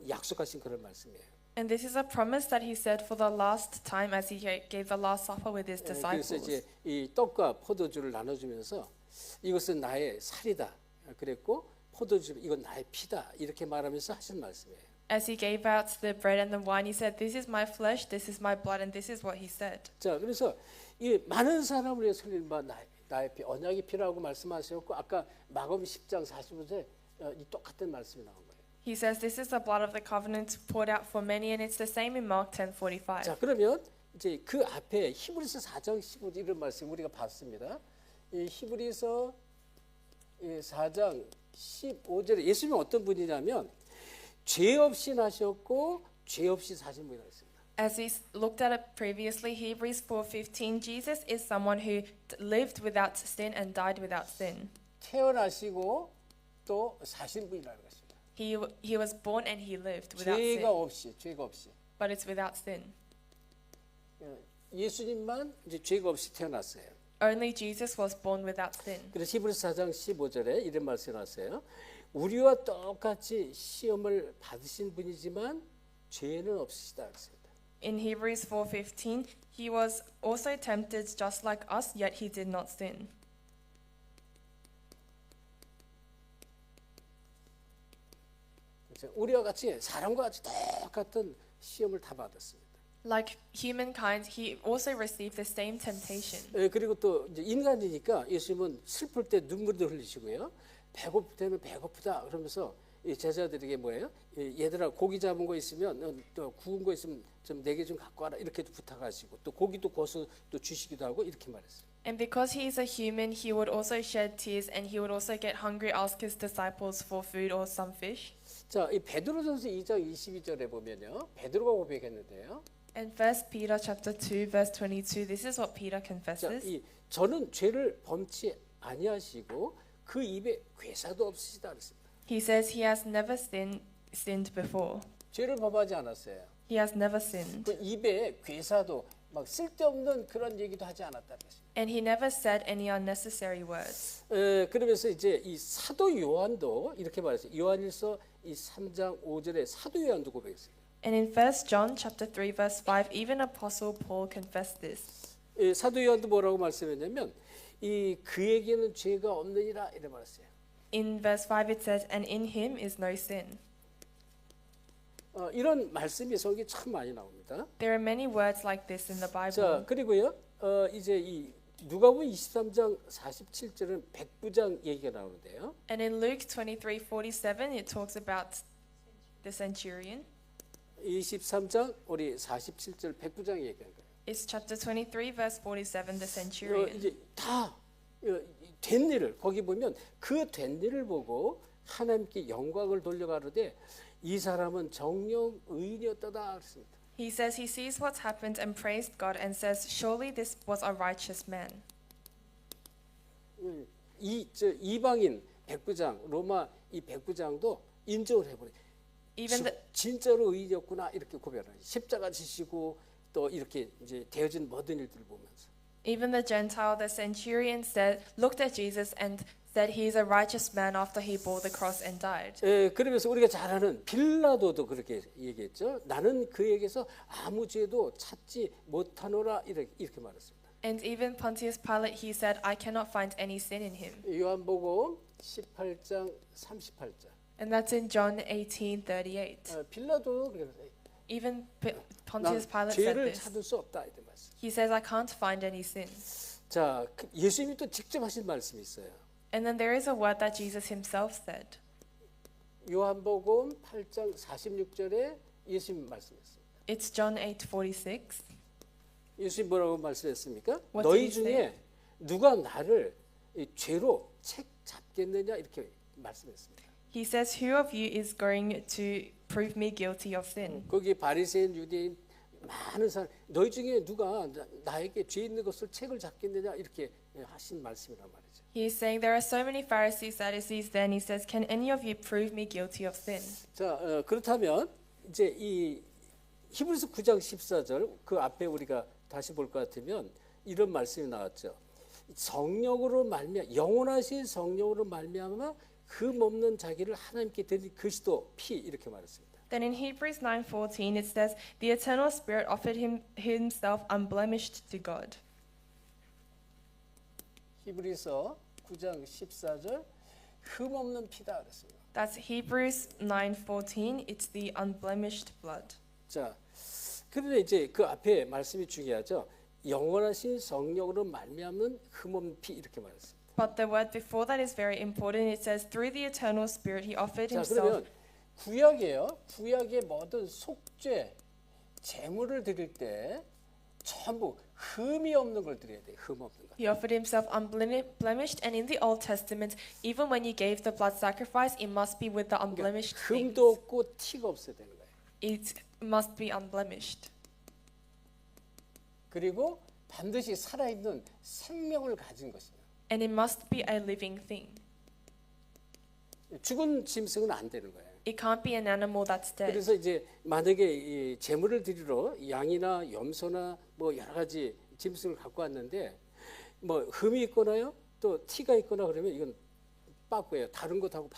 A: 약속하신 그런 말씀이에요.
B: And this is a promise that he said for the last time as he gave the last supper with his
A: 그래서
B: disciples.
A: 이제 이 떡과 포도주를 나눠주면서 이것은 나의 살이다 그랬고 포도주 이건 나의 피다 이렇게 말하면서 하신 말씀이에요.
B: As he gave out the bread and the wine, he said, "This is my flesh, this is my blood, and this is what he said."
A: 자, 그래서 이 많은 사람을 위해서 흘리는 바 나의 피, 언약의 피라고 말씀하셨고 아까 마가복음 10장 45절에 이 똑같은 말씀이 나온 거예요.
B: He says, "This is the blood of the covenant poured out for many," and it's the same in Mark 10:45.
A: 자, 그러면 이제 그 앞에 히브리서 4장 15절 이런 말씀 우리가 봤습니다. 이 히브리서 4장 15절에 예수님은 어떤 분이냐면 죄 없이 나셨고 죄 없이 사신 분이라고 했습니다.
B: As we looked at it previously, Hebrews 4:15, Jesus is someone who lived without sin and died without sin.
A: 태어나시고 또 사신 분이라는 것입니다.
B: He was born and he lived without
A: 죄가 없이.
B: but it's without sin.
A: 예수님만 이제 죄가 없이 태어났어요.
B: Only Jesus was born without sin.
A: 그래서 히브리서 4장 15절에 이런 말씀이 나왔어요. 우리와 똑같이 시험을 받으신 분이지만 죄는 없으시다 그랬습니다.
B: In Hebrews 4:15, he was also tempted just like us, yet he did not sin.
A: 우리와 같이 사람과 같이 똑같은 시험을 다 받았습니다.
B: Like humankind, he also received the same temptation.
A: 그리고 또 이제 인간이니까 예수님은 슬플 때 눈물도 흘리시고요. 배고플 때는 배고프다 그러면서 이 제자들에게 뭐예요? 얘들아 고기 잡은 거 있으면 또 구운 거 있으면 좀 내게 좀 갖고 와라 이렇게 부탁하시고 또 고기도 구워서 또 주시기도 하고 이렇게 말했어요.
B: And because he is a human, he would also shed tears and he would also get hungry, ask his disciples for food or some fish.
A: 자, 이 베드로전서 2장 22절에 보면요. 베드로가 고백했는데요.
B: And 1 Peter chapter 2 verse 22, this is what Peter
A: 자,
B: confesses.
A: 저는 죄를 범치 아니하시고 그 입에 괴사도 없으시다 그랬습니다.
B: He says he has never sinned before.
A: 죄를 범하지 않았어요.
B: He has never sinned.
A: 그 입에 괴사도 막 쓸데없는 그런 얘기도 하지 않았다는 것입니다.
B: And he never said any unnecessary words.
A: 그러면서 이제 이 사도 요한도 이렇게 말했어요. 요한일서 이 3장 5절에 사도 요한도 고백했어요.
B: And in 1 John chapter 3 verse 5, even Apostle Paul confessed this.
A: 사도 요한도 뭐라고 말씀했냐면 이 그에게는 죄가 없느니라 이렇게 말했어요.
B: In verse 5 it says, and in him is no sin.
A: 이런 말씀이 성경에 참 많이 나옵니다.
B: There are many words like this in the Bible.
A: 자, 그리고요. 이제 이 누가복음 23장 47절은 백부장 얘기가 나오는데요.
B: And in Luke 23:47 it talks about the centurion.
A: 23장 우리 47절 백부장 얘기한 거예요.
B: It's chapter 23 verse 47, the centurion.
A: 이제 다 된 일을 거기 보면 그 된 일을 보고 하나님께 영광을 돌려가르되 이 사람은 정령 의인이었다다 그랬습니다.
B: He says he sees what's happened and praised God and says, surely this was a righteous man.
A: 이방인 백부장 로마 이 백부장도 인정을 해버려.
B: Even the
A: 진짜로 의인이었구나 이렇게 고백하죠. 십자가 지시고 또 이렇게 이제 되어진 모든 일들을 보면서.
B: Even the Gentile, the centurion said, looked at Jesus and said he is a righteous man after he bore the cross and died.
A: 그러면서 우리가 잘 아는 빌라도도 그렇게 얘기했죠. 나는 그에게서 아무 죄도 찾지 못하노라 이렇게 말했습니다.
B: And even Pontius Pilate, he said, I cannot find any sin in him.
A: 요한복음 18장 38절.
B: And that's in John 18:38.
A: 빌라도도 그랬어요.
B: Even
A: 난
B: Pontius Pilate said
A: 죄를
B: this.
A: 찾을 수 없다 이렇게 말씀.
B: He says, I can't find any sin.
A: 자, 예수님이 또 직접 하신 말씀이 있어요.
B: And then there is a word that Jesus himself said.
A: 요한복음 8장 46절에 예수님 말씀했습니다.
B: It's John 8:46.
A: 예수님 뭐라고 말씀했습니까?
B: What
A: 너희
B: did he
A: 중에 누가 나를 이 죄로 책 잡겠느냐 이렇게 말씀했습니다.
B: He says, "Who of you is going to prove me guilty of sin?"
A: 거기 바리새인 유대인 많은 사람 너희 중에 누가 나에게 죄 있는 것을 책을 잡겠느냐 이렇게 하신 말씀이란 말이죠.
B: He is saying there are so many Pharisees, Sadducees. Then he says, "Can any of you prove me guilty of sin?"
A: 자 그렇다면 이제 이 히브리서 9장 14절 그 앞에 우리가 다시 볼 것 같으면 이런 말씀이 나왔죠. 성령으로 말미암아 영원하신 성령으로 말미암아 흠없는 자기를 하나님께 드린 그리스도 피 이렇게 말했습니다.
B: Then in Hebrews 9:14 it says, "The eternal Spirit offered himself unblemished to God."
A: 히브리서 9장 14절 흠없는 피다 그랬습니다.
B: That's Hebrews 9:14. It's the unblemished blood.
A: 자, 그런데 이제 그 앞에 말씀이 중요하죠. 영원하신 성령으로 말미암는 흠없는 피 이렇게 말했습니다.
B: But the word before that is very important. It says, "Through the eternal Spirit, he offered
A: 자,
B: himself."
A: 그러면 구약이에요. 구약의 모든 속죄, 제물을 드릴 때 전부 흠이 없는 걸 드려야 돼요. 흠 없는 거.
B: He offered himself unblemished, and in the Old Testament, even when you gave the blood sacrifice, it must be with the unblemished things.
A: 흠도 없고 티가 없어야 되는 거예요.
B: It must be unblemished.
A: 그리고 반드시 살아있는 생명을 가진 것이에요.
B: And it must be a living thing.
A: 죽은 짐승은 안 되는 거예요.
B: It can't be an animal that's dead.
A: 그래서 이제 만약에 이 제물을 드리러 양이나 염소나 뭐 여러 가지 짐승을 갖고 왔는데 뭐 흠이 있거나요, 또 티가 있거나 그러면 이건 바꿔요. 다른 것하고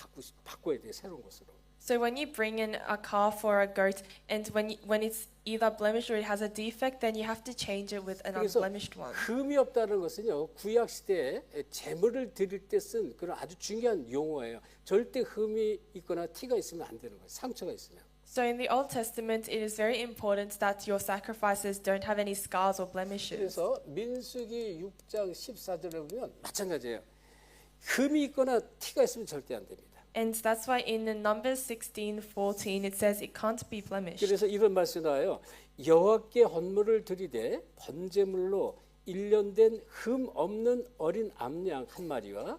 A: 바꿔야 돼요. 새로운 것으로.
B: So when you bring in a calf or a goat, and when it's either blemished or it has a defect, then you have to change it with an
A: 그래서
B: unblemished one.
A: 흠이 없다는 것은요 구약 시대에 제물을 드릴 때 쓴 그런 아주 중요한 용어예요. 절대 흠이 있거나 티가 있으면 안 되는 거예요. 상처가 있으면.
B: So in the Old Testament, it is very important that your sacrifices don't have any scars or blemishes.
A: 그래서 민수기 6장 14절에 보면 마찬가지예요. 흠이 있거나 티가 있으면 절대 안 됩니다.
B: And that's why in the Numbers 16:14 it says it can't be blemished.
A: 그래서 이런 말씀이 나와요. 여호와께 헌물을 드리되 번제물로 1년 된 흠 없는 어린 암양 한 마리와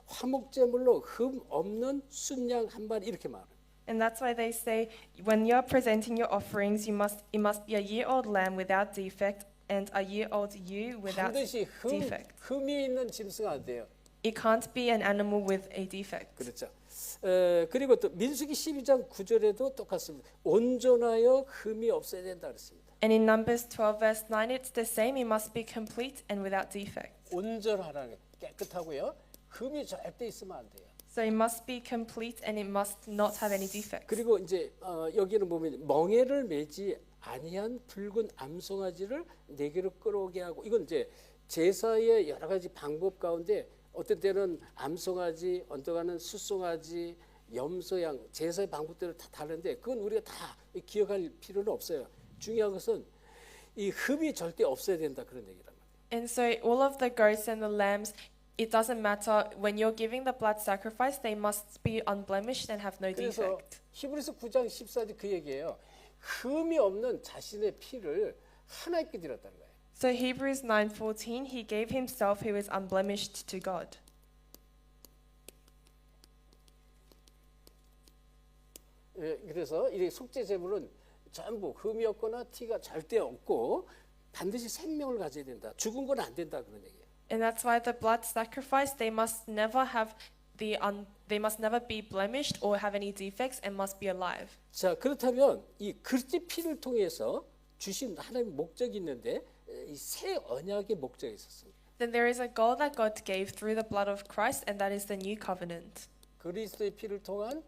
A: 화목제물로 흠 없는 순양 한 마리 이렇게 말해요.
B: And that's why they say when you're presenting your offerings, it must be a year-old lamb without defect and a year-old ewe without
A: 반드시
B: defect.
A: 흠이 있는 짐승은 안 돼요.
B: It can't be an animal with a defect.
A: 그렇죠. 그리고 또 민수기 12장 9절에도 똑같습니다. 온전하여 흠이 없어야 된다 그랬습니다.
B: And in Numbers 12:9 it's the same. It must be complete and without defect.
A: 온전하라는 게 깨끗하고요. 흠이 절대 있으면 안 돼요.
B: So it must be complete and it must not have any defects.
A: 그리고 이제 여기는 보면 멍에를 매지 아니한 붉은 암송아지를 내게로 끌어오게 하고 이건 이제 제사의 여러 가지 방법 가운데 어떤 때는 암송아지, 어떤 숫송아지, 염소양 제사의 방법대로 다 다른데 그건 우리가 다 기억할 필요는 없어요. 중요한 것은 이 흠이 절대 없어야 된다 그런 얘기란 말이에요.
B: And so all of the goats and the lambs, it doesn't matter when you're giving the blood sacrifice, they must be unblemished and have no
A: 그래서
B: defect.
A: 히브리서 9장 14절 그 얘기예요. 흠이 없는 자신의 피를 하나님께 드렸다는 거예요.
B: So Hebrews 9:14, he gave himself who is unblemished to God.
A: 그래서 이 속죄 제물은 전부 흠이 없거나 티가 절대 없고 반드시 생명을 가져야 된다. 죽은 건 안 된다 그런 얘기예요.
B: And that's why the blood sacrifice, they must never be blemished or have any defects and must be alive.
A: 자 그렇다면 이 그리스도의 피를 통해서 주신 하나님의 목적이 있는데 이 새 언약의 목적이 있었습니다.
B: Then there is a goal that God gave through the blood of Christ, and that is the new covenant.
A: 그리스도의 피를 통한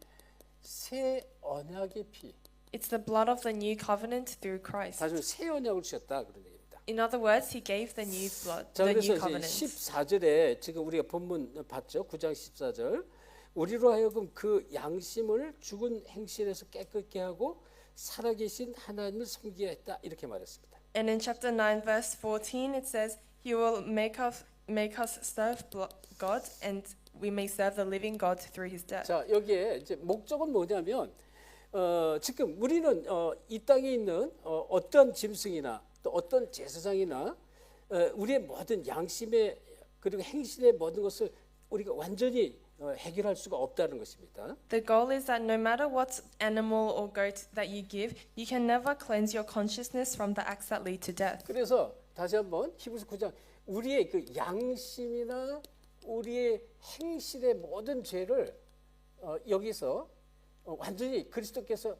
A: 새 언약의 피.
B: It's the blood of the new covenant through Christ.
A: 다시 새 언약을 주셨다 그런 얘기입니다.
B: In other words, he gave the new blood,
A: 자
B: the
A: 그래서
B: new
A: 이제
B: covenant.
A: 14절에 지금 우리가 본문 봤죠. 9장 14절. 우리로 하여금 그 양심을 죽은 행실에서 깨끗게 하고 살아계신 하나님을 섬기게 했다 이렇게 말했습니다.
B: And in chapter 9, verse 14, it says, He will make us serve God, and we may serve the living God through His death.
A: 자 여기에 이제 목적은 뭐냐면 지금 우리는 이 땅에 있는 어떤 짐승이나 또 어떤 제사장이나 우리의 모든 양심의 그리고 행실의 모든 것을 우리가 완전히 해결할 수가 없다는 것입니다.
B: The goal is that no matter what animal or goat that you give, you can never cleanse your consciousness from the acts that lead to death.
A: 그래서 다시 한번 히브리서 9장 우리의 그 양심이나 우리의 행실의 모든 죄를 여기서 완전히 그리스도께서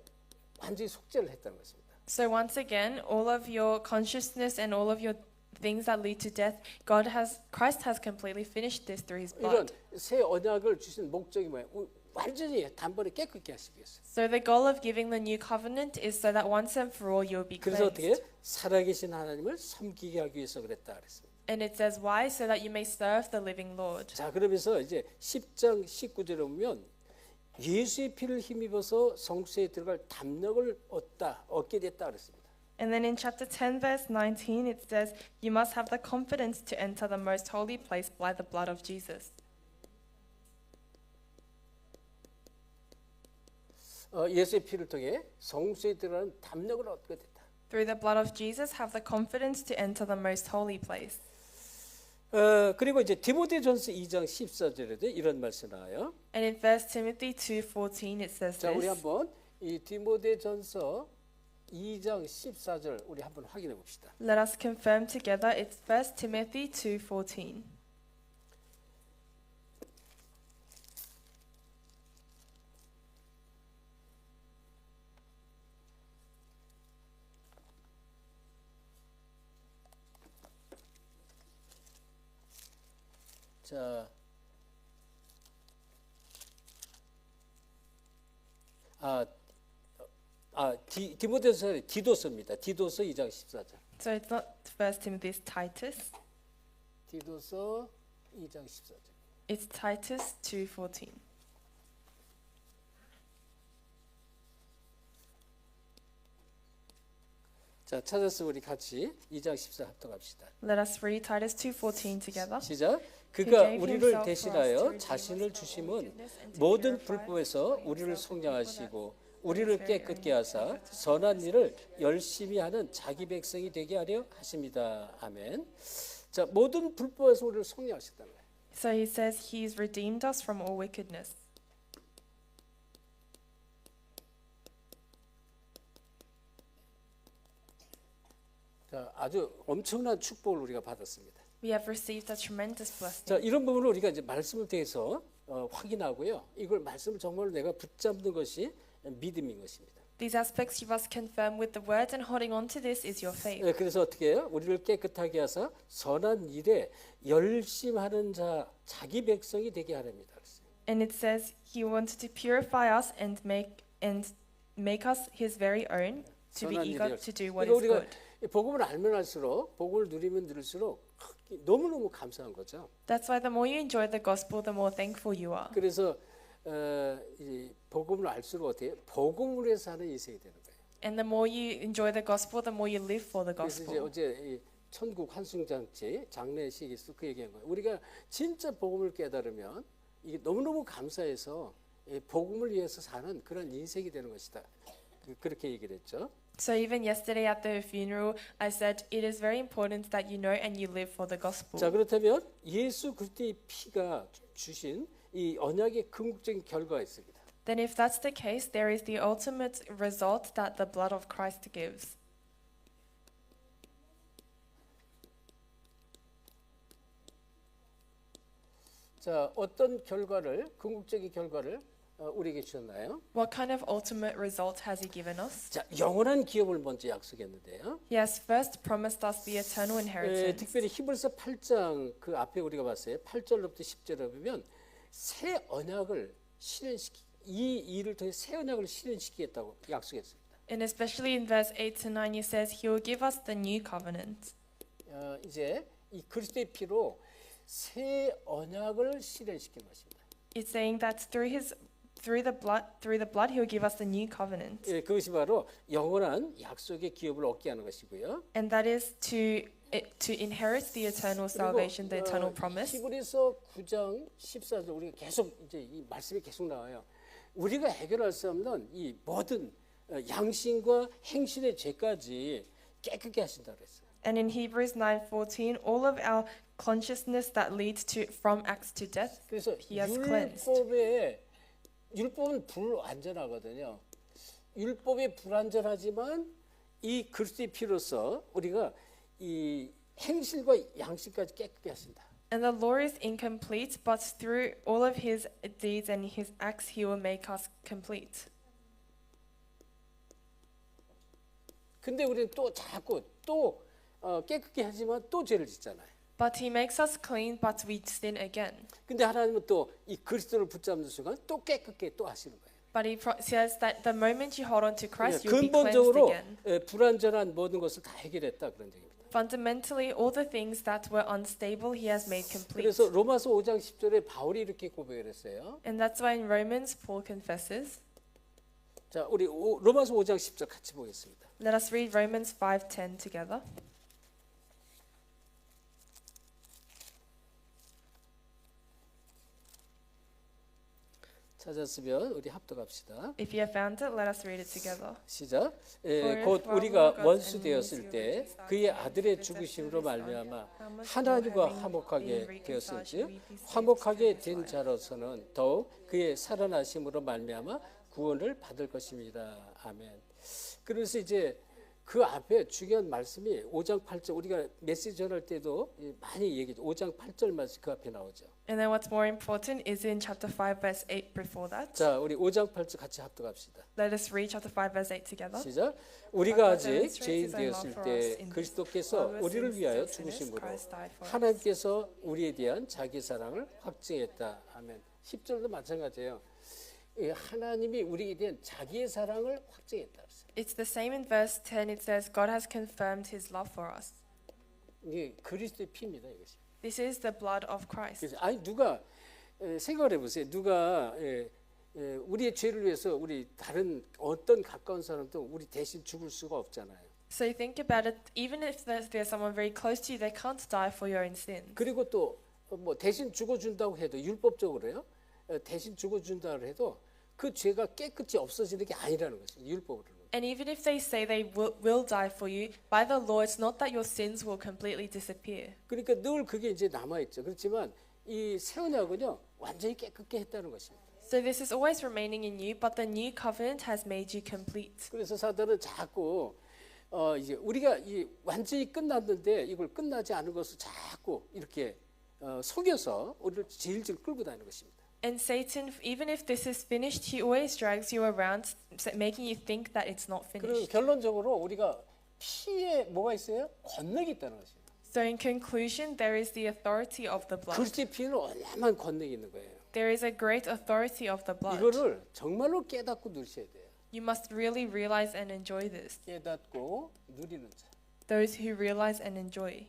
A: 완전히 속죄를 했다는 것입니다.
B: So once again, all of your consciousness and all of your things that lead to death, Christ has completely finished this through His
A: 이런
B: blood.
A: 새 언약을 주신 목적이 뭐예요? 완전히 단번에 깨끗게 하시기 위해서.
B: So the goal of giving the new covenant is so that once and for all you'll be
A: 그래서
B: cleansed.
A: 어떻게 살아계신 하나님을 섬기게 하기 위해서 그랬다 그랬습니다.
B: And it says why? So that you may serve the living Lord.
A: 자, 그러면서 이제 10장 19절에 보면 예수의 피를 힘입어서 성소에 들어갈 담력을 얻게 됐다 그랬습니다.
B: And then in chapter 10 verse 19 it says you must have the confidence to enter the most holy place by the blood of Jesus.
A: 예수의 피를 통해 성소에 들어가는 담력을 얻게 됐다.
B: Through the blood of Jesus have the confidence to enter the most holy place.
A: 그리고 이제 디모데전서 2장 14절에도 이런 말씀 나와요.
B: And in 1 Timothy 2:14 it says
A: 자, 우리
B: this.
A: 한번 이 디모데전서 2장 14절 우리 한번 확인해 봅시다.
B: Let us confirm together it's 1 Timothy 2:14.
A: 자, 디모데서 디도서입니다. 디도서 2장 14절.
B: So it's not 1 Timothy, it's Titus.
A: 디도서 2장 14절.
B: It's Titus 2:14.
A: 자, 찾았으면 우리 같이 2장 14 합독합시다.
B: Let us read Titus 2:14 together.
A: 시작.
B: Who
A: 그가
B: gave
A: 우리를
B: himself for us to
A: 대신하여
B: redeem
A: 자신을
B: us from all
A: 주심은
B: wickedness and to
A: 모든
B: purify
A: 불법에서
B: for
A: 우리를
B: himself a people
A: 속량하시고
B: that
A: 우리를 깨끗게 하사 선한 일을 열심히 하는 자기 백성이 되게 하려 하십니다. 아멘. 자, 모든 불법에서 우리를 속량하셨다는 거예요.
B: So he says he's redeemed us from all wickedness.
A: 자, 아주 엄청난 축복을 우리가 받았습니다.
B: We have received a tremendous blessing.
A: 자, 이런 부분을 우리가 이제 말씀을 통해서 확인하고요. 이걸 말씀을 정말로 내가 붙잡는 것이 믿음인 것입니다.
B: These aspects you must confirm with the word, and holding on to this is your faith.
A: 네, 그래서 어떻게 해요? 우리를 깨끗하게 하사 선한 일에 열심하는 자, 자기 백성이 되게 하랍니다. 그랬어요.
B: And it says he wanted to purify us and make us his very own, to be
A: 선한
B: eager
A: 일에
B: to do what
A: 그러니까
B: is
A: 우리가
B: good.
A: 복음을 알면 알수록 복음을 누리면 누릴수록 너무너무 감사한 거죠.
B: That's why the more you enjoy the gospel, the more thankful you are.
A: 그래서 이 복음을 알수록 어떻게 복음을 위해서 사는 인생이 되는 거예요.
B: And the more you enjoy the gospel, the more you live for the
A: 그래서 이제
B: gospel.
A: 어제 이 천국 환승잔치 장례식에서 그 얘기한 거예요. 우리가 진짜 복음을 깨달으면 이게 너무너무 감사해서 이 복음을 위해서 사는 그런 인생이 되는 것이다. 그렇게 얘기를 했죠.
B: So even yesterday at the funeral, I said it is very important that you know and you live for the gospel.
A: 자, 그렇다면 예수 그리스도의 피가 주신 이 언약의 궁극적인 결과가 있습니다.
B: Then if that's the case, there is the ultimate result that the blood of Christ gives.
A: 자, 어떤 결과를 궁극적인 결과를 우리에게 주셨나요?
B: What kind of ultimate result has he given us?
A: 자, 영원한 기업을 먼저 약속했는데요.
B: He has first promised us the eternal inheritance.
A: 특별히 히브리서 8장 그 앞에 우리가 봤어요. 8절부터 10절에 보면 새 언약을 이 일을 통해 새 언약을 실현시키겠다고 약속했습니다.
B: And especially in verse 8 to 9, he says he will give us the new covenant.
A: 이제 이 그리스도의 피로 새 언약을 실현시키는 것입니다.
B: It's saying that through the blood, he will give us the new covenant.
A: 그것이 바로 영원한 약속의 기업을 얻게 하는 것이고요.
B: And that is to inherit the eternal salvation, the eternal promise.
A: 히브리서 9장 14절 우리가 계속 이제 이 말씀이 계속 나와요. 우리가 해결할 수 없는 이 모든 양심과 행실의 죄까지 깨끗게 하신다고 그랬어요.
B: And in Hebrews 9:14, all of our consciousness that leads to from acts to death,
A: 그래서
B: He has cleansed.
A: 율법은 불완전하거든요. 율법이 불완전하지만 이 그리스도의 피로서 우리가 이 행실과 양심까지 깨끗게 하신다.
B: and the law is incomplete, but through all of his deeds and his acts, he will make us complete.
A: 근데 우리는 또 자꾸 또 깨끗게 하지만 또 죄를 짓잖아요.
B: But he makes us clean, but we sin again.
A: 근데 하나님은 또 이 그리스도를 붙잡는 순간 또 깨끗게 또 하시는 거예요.
B: But he says that the moment you hold on to Christ, you'll be cleansed
A: 근본적으로
B: again.
A: 불완전한 모든 것을 다 해결했다 그런 얘기입니다.
B: Fundamentally, all the things that were unstable, he has made complete.
A: 그래서 로마서 5장 10절에 바울이 이렇게 고백을 했어요.
B: And that's why in Romans, Paul confesses.
A: 자, 우리 로마서 5장 10절 같이 보겠습니다.
B: Let us read Romans 5:10 together.
A: 찾았으면 우리 합독합시다.
B: If you have found it, let us read it together.
A: 시작.
B: For
A: 곧
B: if
A: 우리가
B: while we were
A: 원수
B: God's
A: 되었을
B: enemies,
A: 때
B: you were
A: 그의
B: reconciled
A: 아들의
B: to
A: 죽으심으로
B: the death
A: 말미암아
B: How much more
A: 하나님과
B: having
A: 화목하게
B: been reconciled
A: 되었을지
B: shall we be saved
A: 화목하게
B: through his
A: 된
B: life?
A: 자로서는 더욱 그의 살아나심으로 말미암아 구원을 받을 것입니다. 아멘. 그래서 이제 그 앞에 중요한 말씀이 5장 8절 우리가 메시지 전할 때도 많이 얘기죠. 5장 8절 말씀 그 앞에 나오죠.
B: And then what's more important is in chapter 5 verse 8 before that.
A: 자, 우리 5장 8절 같이 합독합시다.
B: Let us read chapter 5 verse 8 together.
A: 시작. 우리가 아직 죄인 되었을 때 그리스도께서 우리를 위하여 죽으심으로 하나님께서 우리에 대한 자기 사랑을 확증했다. 아멘. 10절도 마찬가지예요. 하나님이 우리에 대한 자기의 사랑을 확증했다.
B: It's the same in verse 10. It says God has confirmed his love for us.
A: 이게 그리스도의 피입니다. 이것이.
B: This is the blood of Christ.
A: 그래서 아니 누가 생각을 해보세요. 누가 우리의 죄를 위해서 우리 다른 어떤 가까운 사람도 우리 대신 죽을 수가 없잖아요.
B: So think about it. Even if there's someone very close to you, they can't die for your own sin.
A: 그리고 또 뭐 대신 죽어준다고 해도 율법적으로요. 대신 죽어준다고 해도 그 죄가 깨끗이 없어지는 게 아니라는 것이죠. 율법으로는.
B: And even if they say they will die for you, by the law, it's not that your sins will completely disappear.
A: 그러니까 늘 그게 이제 남아 있죠. 그렇지만 이 새 언약은요 완전히 깨끗게 했다는 것입니다.
B: So this is always remaining in you, but the new covenant has made you complete.
A: 그래서 사단은 자꾸 이제 우리가 이 완전히 끝났는데 이걸 끝나지 않은 것을 자꾸 이렇게 속여서 우리를 질질 끌고 다니는 것입니다.
B: And Satan, even if this is finished, he always drags you around, making you think that it's not
A: 그럼
B: finished.
A: 결론적으로 우리가 피에 뭐가 있어요? 권능이 있다는 것입니다.
B: So in conclusion, there is the authority of the blood.
A: 그리스도의 피는 얼마만 권능이 있는 거예요.
B: There is a great authority of the blood.
A: 이거를 정말로 깨닫고 누리셔야 돼요.
B: You must really realize and enjoy this.
A: 깨닫고 누리는 자.
B: Those who realize and enjoy.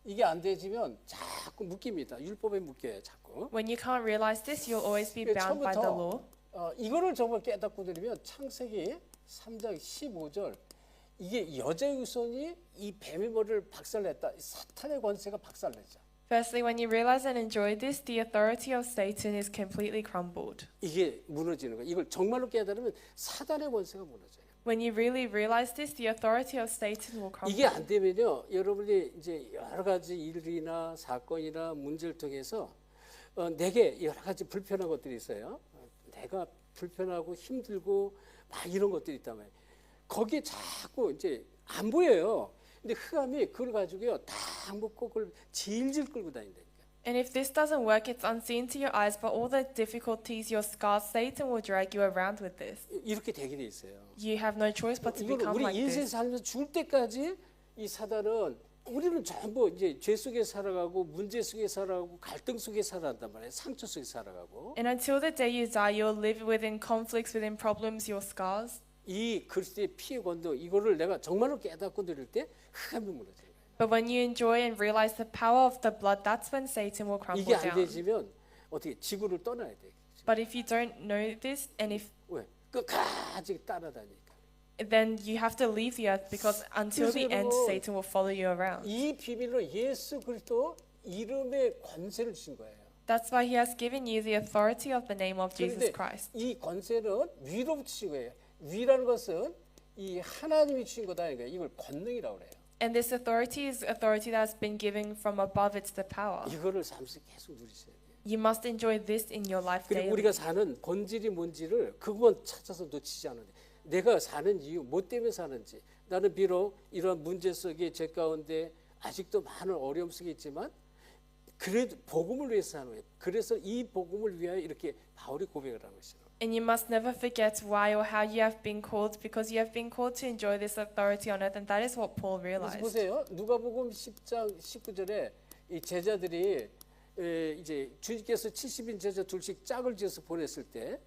A: 이게 안 되지면 자꾸 묶입니다. 율법에 묶여요, 자꾸.
B: When you can't realize this, you'll always be bound by the law.
A: 이거를 정말 깨닫고 누리면 창세기 3장 15절 이게 여자의 후손이 이 뱀의 머리를 박살냈다. 사탄의 권세가 박살냈죠.
B: Firstly, when you realize and enjoy this, the authority of Satan is completely crumbled.
A: 이게 무너지는 거예요. 이걸 정말로 깨달으면 사단의 권세가 무너져요.
B: When you really realize this, the authority of Satan will
A: 이게
B: crumble.
A: 안 되면요, 여러분이 이제 여러 가지 일이나 사건이나 문제를 통해서 내게 여러 가지 불편한 것들이 있어요. 내가 불편하고 힘들고 막 이런 것들이 있단 말이에요. 거기에 자꾸 이제 안 보여요. 근데 흑암이 그걸 가지고요, 다 묶고 그걸 질질 끌고 다닌다니까.
B: And if this doesn't work, it's unseen to your eyes, but all the difficulties, your scars, Satan will drag you around with this.
A: 이렇게 되게 돼 있어요.
B: You have no choice but to
A: 이걸
B: become
A: 우리
B: like
A: 인생
B: this.
A: 살면서 죽을 때까지 이 사단은 우리는 전부 이제 죄 속에 살아가고 문제 속에 살아가고 갈등 속에 살아간단 말이에요. 상처 속에 살아가고.
B: And until the day you die, you'll live within conflicts, within problems, your scars.
A: 이 그리스도의 피의 권능 이거를 내가 정말로 깨닫고 누릴 때 흑암이 무너져요.
B: But when you enjoy and realize the power of the blood, that's when Satan will crumble
A: 이게 안
B: down.
A: 되지면 어떻게 지구를 떠나야 돼.
B: But if you don't know this, and if
A: 왜? 끝까지 따라다니까.
B: then you have to leave the earth, because until the end,
A: 여러분,
B: Satan will follow you around.
A: 이 비밀로 예수 그리스도 이름의 권세를 주신 거예요.
B: That's why he has given you the authority of the name of Jesus
A: 그런데
B: Christ.
A: 이 권세는 위로부터 주신 거예요. 위라는 것은 이 하나님이 주신 거다. 그러니까 이걸 권능이라고 그래요.
B: And this authority is authority that has been given from above. It's the power.
A: 이거를 삶에서 계속 누리셔야 돼요.
B: You must enjoy this in your life
A: 그리고
B: daily.
A: 우리가 사는 본질이 뭔지를 그것만 찾아서 놓치지 않는데 내가 사는 이유, 뭐 때문에 사는지 나는 비록 이런 문제 속에 제 가운데 아직도 많은 어려움 속에 있지만 그래도 복음을 위해서 사는 거예요. 그래서 이 복음을 위하여 이렇게 바울이 고백을 하는 것이죠.
B: And you must never forget why or how you have been called, because you have been called to enjoy this authority on earth, and that is what Paul
A: 그래서
B: realized.
A: 보세요. 누가복음 10장 19절에 이 제자들이 이제 주님께서 70인 제자 둘씩 짝을 지어서 보냈을 때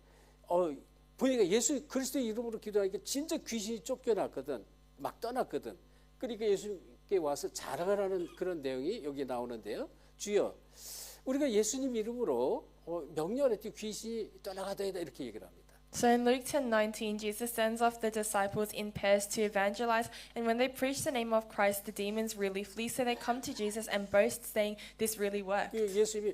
A: 보니까 예수 그리스도의 이름으로 기도하니까 진짜 귀신이 쫓겨났거든. 막 떠났거든. 그러니까 예수님께 와서 자랑하라는 그런 내용이 여기 나오는데요. 주여 우리가 예수님 이름으로 명령했더니 귀신이 떠나가다이다 이렇게 얘기를 합니다.
B: So in Luke 10:19, Jesus sends off the disciples in pairs to evangelize, and when they preach the name of Christ, the demons really flee. So they come to Jesus and boast, saying, "This really worked."
A: 예수님이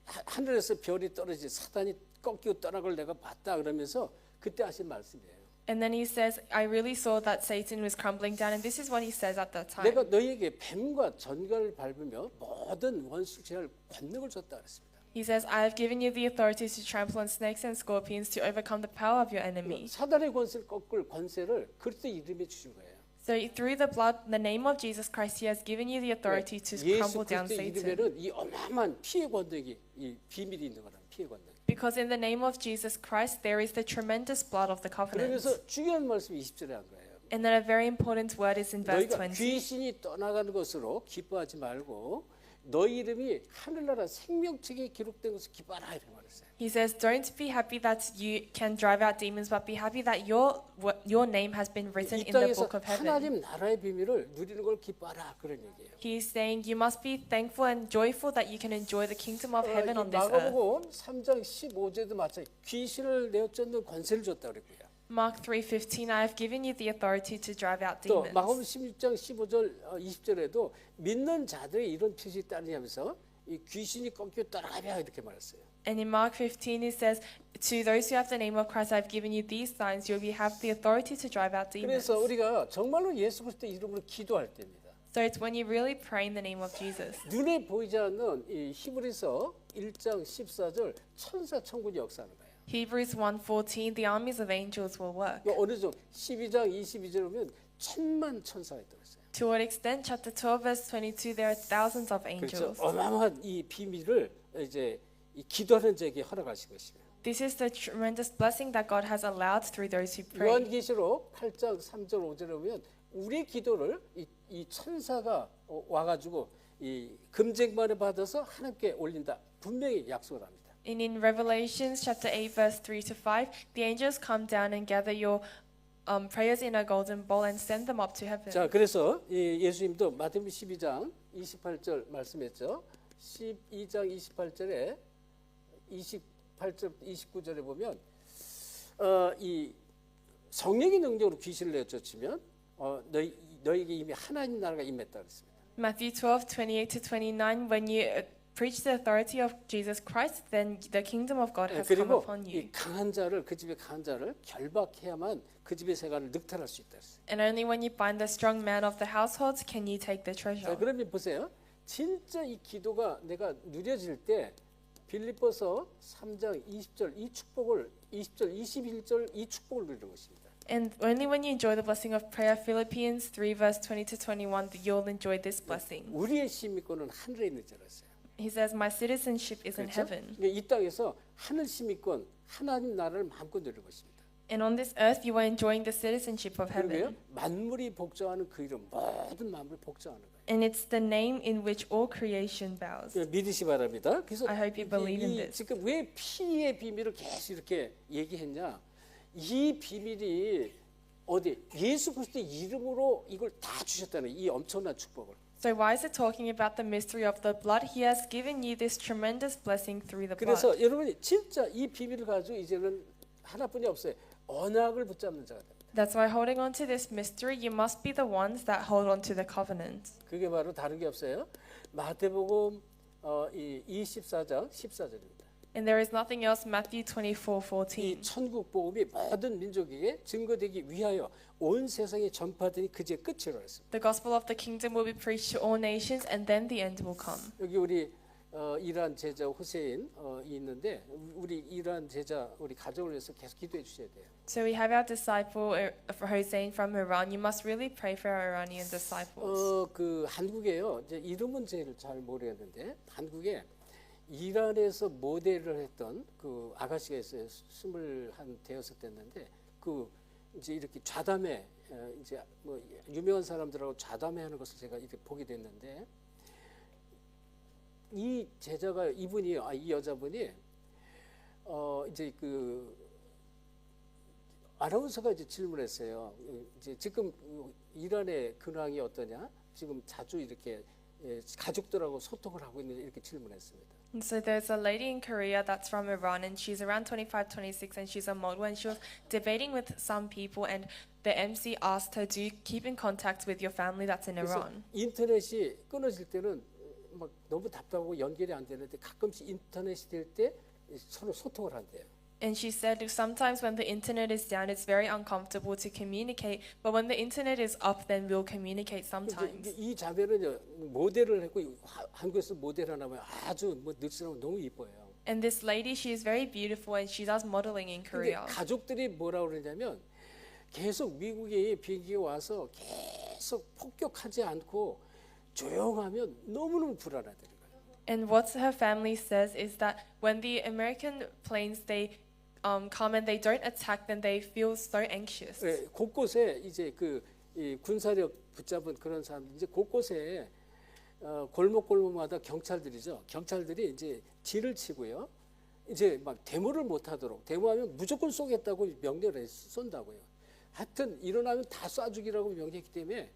A: 하늘에서 별이 떨어지 사단이 꺾이고 떠나걸 내가 봤다 그러면서 그때 하신 말씀이에요.
B: And then he says, "I really saw that Satan was crumbling down," and this is what he says at that time.
A: 내가 너희에게 뱀과 전갈을 밟으며 모든 원수 제할 권능을 줬다 그랬습니다.
B: He says, "I have given you the authority to trample on snakes and scorpions to overcome the power of your enemy."
A: 사단의 권세를 꺾을 권세를 그리스도 이름에 주신 거예요.
B: So through the blood, the name of Jesus Christ, he has given you the authority to
A: 예수
B: crumble down
A: 그리스도
B: Satan.
A: 이름에는 이 어마어마한 피해 권능이 이 비밀이 있는 거라 피해 권능.
B: Because in the name of Jesus Christ, there is the tremendous blood of the covenant.
A: 그러면서 중요한 말씀이 20절에 한 거예요.
B: And then a very important word is in verse
A: 너희가
B: 20.
A: 귀신이 떠나가는 것으로 기뻐하지 말고 너희 이름이 하늘나라 생명책에 기록된 것을 기뻐하라 이렇게 말했어요.
B: He says, "Don't be happy that you can drive out demons, but be happy that your name has been written
A: 이
B: in the
A: 땅에서
B: book of heaven."
A: 하나님 나라의 비밀을 누리는 걸 기뻐하라 그런 얘기예요.
B: He's saying you must be thankful and joyful that you can enjoy the kingdom of heaven on this earth.
A: 마가복음 3장 15절도 마찬가지 귀신을 내어쫓는 권세를 줬다 그랬고요.
B: Mark 3:15, I have given you the authority to drive out
A: 또
B: demons.
A: 마가복음 16장 15절 20절에도 믿는 자들의 이런 표식이 따르냐면서 이 귀신이 꺾여 따라가랴 이렇게 말했어요.
B: And in Mark 15 it says, "To those who have the name of Christ, I have given you these signs. You will have the authority to drive out demons."
A: 그래서 우리가 정말로 예수 그리스도 이름으로 기도할 때입니다.
B: So it's when you really pray in the name of Jesus.
A: 눈에 보이지 않는 이 히브리서 1장 14절 천사 천군이 역사하는 거예요.
B: Hebrews 1:14, the armies of angels will work.
A: 어느 정도 12장 22절 보면 천만 천사가 있다고 했어요.
B: To what extent? Chapter 12, verse 22, there are thousands of
A: 그렇죠.
B: angels.
A: 어마어마한 이 비밀을 이제 이 기도하는 자에게 허락하신 것이에요.
B: This is the tremendous blessing that God has allowed through those who pray.
A: 요한계시록 8장 3절 5절에 보면 우리의 기도를 이 천사가 와가지고 이 금쟁반에 받아서 하나님께 올린다. 분명히 약속을 합니다.
B: And in Revelations chapter 8, verse 3 to 5, the angels come down and gather your prayers in a golden bowl and send them up to heaven.
A: 자, 그래서 예수님도 마태복음 12장 28절 말씀했죠. 12장 28절에 28절 29절에 보면 이 성령의 능력으로 귀신을 내쫓으면 너희에게 이미 하나님 나라가 임했다 그랬습니다.
B: Matthew 12:28 to 29, when you preach the authority of Jesus Christ, then the kingdom of God has come
A: 그리고
B: upon you.
A: 이 강한 자를 그 집의 강한 자를 결박해야만 그 집의 세간을 늑탈할 수 있다 그랬어요.
B: And only when you bind the strong man of the household can you take the treasure.
A: 자, 그러면 보세요. 진짜 이 기도가 내가 누려질 때 빌립보서 3장 20절 이 축복을 20절 21절 이 축복을 누리는 것입니다.
B: And only when you enjoy the blessing of prayer, Philippians 3 verse 20 to 21, you'll enjoy this blessing.
A: 우리의 시민권은 하늘에 있는 자라서요.
B: He says, "My citizenship is in heaven."
A: 그러니까 이 땅에서 하늘 시민권 하나님 나라를 마음껏 누릴 것입니다.
B: And on this earth, you are enjoying the citizenship of
A: 그리고요
B: heaven.
A: 만물이 복종하는 그 이름 모든 만물이 복종하는 거예요.
B: And it's the name in which all creation bows.
A: 믿으시 바랍니다. 그래서
B: I hope you believe in this.
A: 지금 왜 피의 비밀을 계속 이렇게 얘기했냐? 이 비밀이 어디 예수 그리스도의 이름으로 이걸 다 주셨다는 이 엄청난 축복을.
B: So why is it talking about the mystery of the blood? He has given you this tremendous blessing through the blood.
A: 그래서 여러분이 진짜 이 비밀을 가지고 이제는 하나뿐이 없어요. 언약을 붙잡는 자가 됩니다.
B: That's why holding on to this mystery, you must be the ones that hold on to the covenant.
A: 그게 바로 다른 게 없어요. 마태복음 이 24장 14절입니다.
B: And there is nothing else, Matthew
A: 이
B: 24:14.
A: 천국 복음이 모든 민족에게 증거되기 위하여 온 세상에 전파되니 그제 끝이라고 했습니다.
B: The gospel of the kingdom will be preached to all nations, and then the end will come.
A: 여기 우리 이란 제자 호세인 있는데 우리 이란 제자 우리 가족을 위해서 계속 기도해 주셔야 돼요.
B: So we have our disciple Hossein from Iran. You must really pray for our Iranian disciples.
A: 그 한국에요. 이제 이름은 제일 잘 모르겠는데 한국에 이란에서 모델을 했던 그 아가씨가 있어요. 21 됐는데 그 이제 이렇게 좌담회 이제 뭐 유명한 사람들하고 좌담회 하는 것을 제가 이렇게 보게 됐는데 이 제자가 이분이 이 여자분이 이제 그 아나운서가 이제 질문했어요. 이제 지금 이란의 근황이 어떠냐? 지금 자주 이렇게 가족들하고 소통을 하고 있는 이렇게 질문했습니다.
B: And so there's a lady in Korea that's from Iran, and she's around 25, 26, and she's a model, and she was debating with some people, and the MC asked her, do you keep in contact with your family that's in
A: 그래서
B: Iran?
A: 인터넷이 끊어질 때는 막 너무 답답하고 연결이 안 되는데 가끔씩 인터넷이 될 때 서로 소통을 한대요.
B: And she said sometimes when the internet is down, it's very uncomfortable to communicate, but when the internet is up, then we'll communicate sometimes.
A: 이 자매는 모델을 했고 한국에서 모델 하나면 아주 뭐 늘씬하고 너무 이뻐요.
B: And this lady, she is very beautiful, and she does modeling in
A: 근데
B: Korea.
A: 가족들이 뭐라고 그러냐면 계속 미국에 비행기가 와서 계속 폭격하지 않고 조용하면 너무너무 불안하더라고요.
B: And what her family says is that when the American planes come and they don't attack, then they feel so anxious.
A: 네, 곳곳에 이제 이 군사력 붙잡은 그런 사람들 이제 곳곳에 골목골목마다 경찰들이죠. 경찰들이 이제 질을 치고요. 이제 막 데모를 못하도록 데모하면 무조건 쏘겠다고 명령을 쏜다고요. 하여튼 일어나면 다 쏴 죽이라고 명령했기 때문에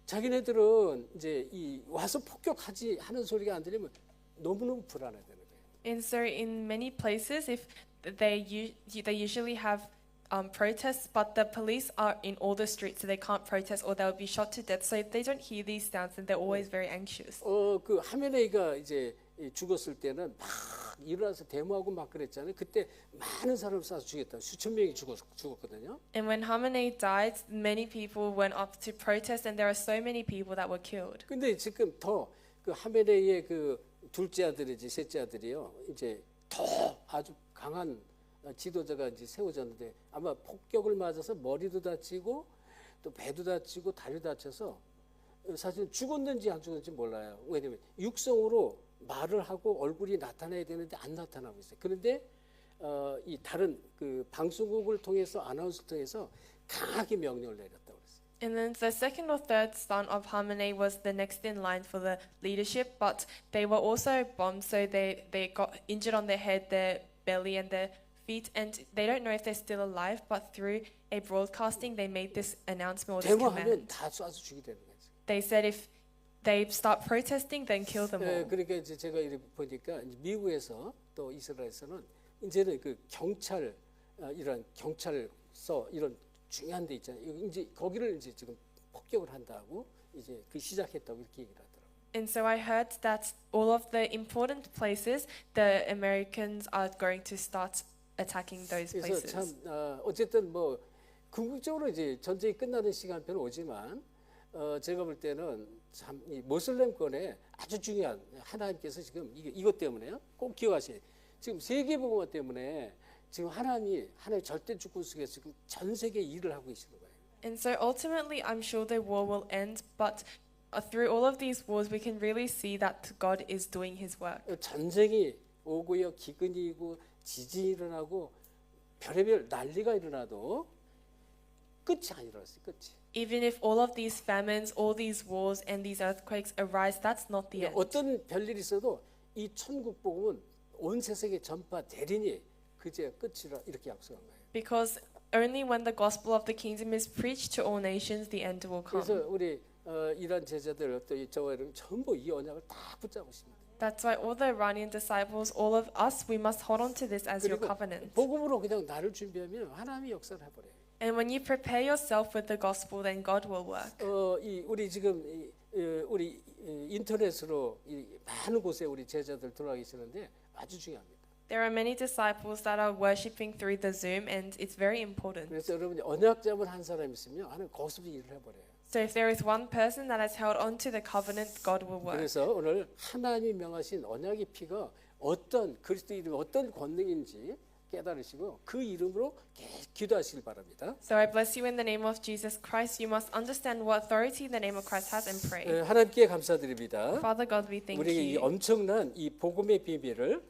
A: 자기네들은 이제 이 와서 폭격하지 하는 소리가 안 들리면 너무너무 불안하다는 거예요.
B: And so in many places, if they usually have protests, but the police are in all the streets, so they can't protest, or they'll be shot to death. So if they don't hear these sounds, then they're always very anxious.
A: 그 하메네이가 이제 죽었을 때는 막 일어나서 데모하고 막 그랬잖아요. 그때 많은 사람을 쏴서 죽였다. 수천 명이 죽었거든요.
B: And when Khamenei died, many people went up to protest, and there are so many people that were killed.
A: 근데 지금 더 그 하메네이의 그 둘째 아들이지 셋째 아들이요. 이제 더 아주 강한 지도자가 이제 세워졌는데 아마 폭격을 맞아서 머리도 다치고 또 배도 다치고 다리도 다쳐서 사실 죽었는지 안 죽었는지 몰라요. 왜냐면 육성으로 말을 하고 얼굴이 나타나야 되는데 안 나타나고 있어요. 그런데 이 다른 그 방송국을 통해서 아나운서를 통해서 강하게 명령을 내렸다고 그랬어요.
B: And then the second or third son of Khamenei was the next in line for the leadership, but they were also bombed, so they got injured on their head, their belly, and their feet, and they don't know if they're still alive, but through a broadcasting, they made this announcement or this
A: 데모하면
B: command.
A: 다 쏴서 죽이라는 거죠.
B: They said if they start protesting, then kill them all.
A: 그러니까 이제 제가 이렇게 보니까 이제 미국에서 또 이스라엘에서는 이제는 그 경찰 이런 경찰서 이런 중요한 데 있잖아요. 이제 거기를 이제 지금 폭격을 한다고 이제 그 시작했다고 이렇게 얘기를 하더라고요.
B: And so I heard that all of the important places, the Americans are going to start attacking those
A: 그래서
B: places.
A: 참 어쨌든 뭐 궁극적으로 이제 전쟁이 끝나는 시간표는 오지만 제가 볼 때는 참 이 모슬렘권에 아주 중요한 하나님께서 지금 이것 때문에요. 꼭 기억하세요. 지금 세계복음화 때문에 지금 하나님의 절대 주권 속에서 지금 전 세계 일을 하고 계시는 거예요.
B: And so ultimately, I'm sure the war will end, but through all of these wars, we can really see that God is doing His work.
A: 전쟁이 오고요, 기근이 오고 지진이 일어나고 별의별 난리가 일어나도 끝이 안 일어났어요. 끝이.
B: Even if all of these famines, all these wars, and these earthquakes arise, that's not the end.
A: 어떤 별일이 있어도 이 천국 복음은 온 세상에 전파되리니 그제 끝이라 이렇게 약속한 거예요.
B: Because only when the gospel of the kingdom is preached to all nations, the end will come.
A: 그래서 우리 이란 제자들 또 저와 전부 이 언약을 다 붙잡으십니다.
B: That's why all the Iranian disciples, all of us, we must hold on to this as your
A: 그리고
B: covenant.
A: 복음으로 그냥 나를 준비하면 하나님이 역사를 해버려요.
B: And when you prepare yourself with the gospel, then God will work.
A: 우리 지금 우리 인터넷으로 많은 곳에 우리 제자들 들어와 계시는데 아주 중요합니다.
B: There are many disciples that are worshiping through the Zoom, and it's very important.
A: 그래서 여러분이 언약 잡은 한 사람 있으면 하나님 거기서 일을 해버려요.
B: So if there is one person that has held on to the covenant, God will work.
A: 그래서 오늘 하나님이 명하신 언약의 피가 어떤 그리스도 이름의 어떤 권능인지 깨달으시고 그 이름으로 기도하시길 바랍니다.
B: So I bless you in the name of Jesus Christ. You must understand what authority the name of Christ has and pray.
A: 하나님께 감사드립니다.
B: Father God, we thank
A: 우리에게 이
B: you.
A: 엄청난 이 복음의 비밀을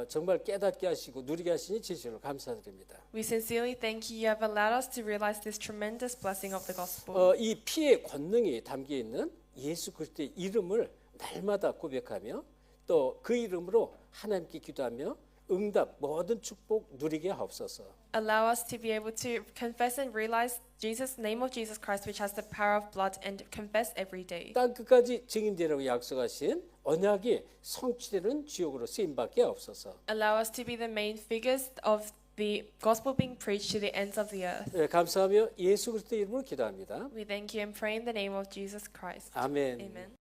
A: 정말 깨닫게 하시고 누리게 하시니 진심으로 감사드립니다.
B: We sincerely thank you. You have allowed us to realize this tremendous blessing of the gospel.
A: 이 피의 권능이 담겨 있는 예수 그리스도의 이름을 날마다 고백하며 또 그 이름으로 하나님께 기도하며 응답 모든 축복 누리게 하옵소서.
B: Allow us to be able to confess and realize Jesus' name of Jesus Christ, which has the power of blood, and confess every day.
A: 땅 끝까지 증인되라고 약속하신 언약이 성취되는 지옥으로 쓰임받게 하옵소서.
B: Allow us to be the main figures of the gospel being preached to the ends of the earth.
A: 감사하며 예수 그리스도 이름으로 기도합니다.
B: We thank you and pray in the name of Jesus Christ.
A: 아멘.
B: Amen.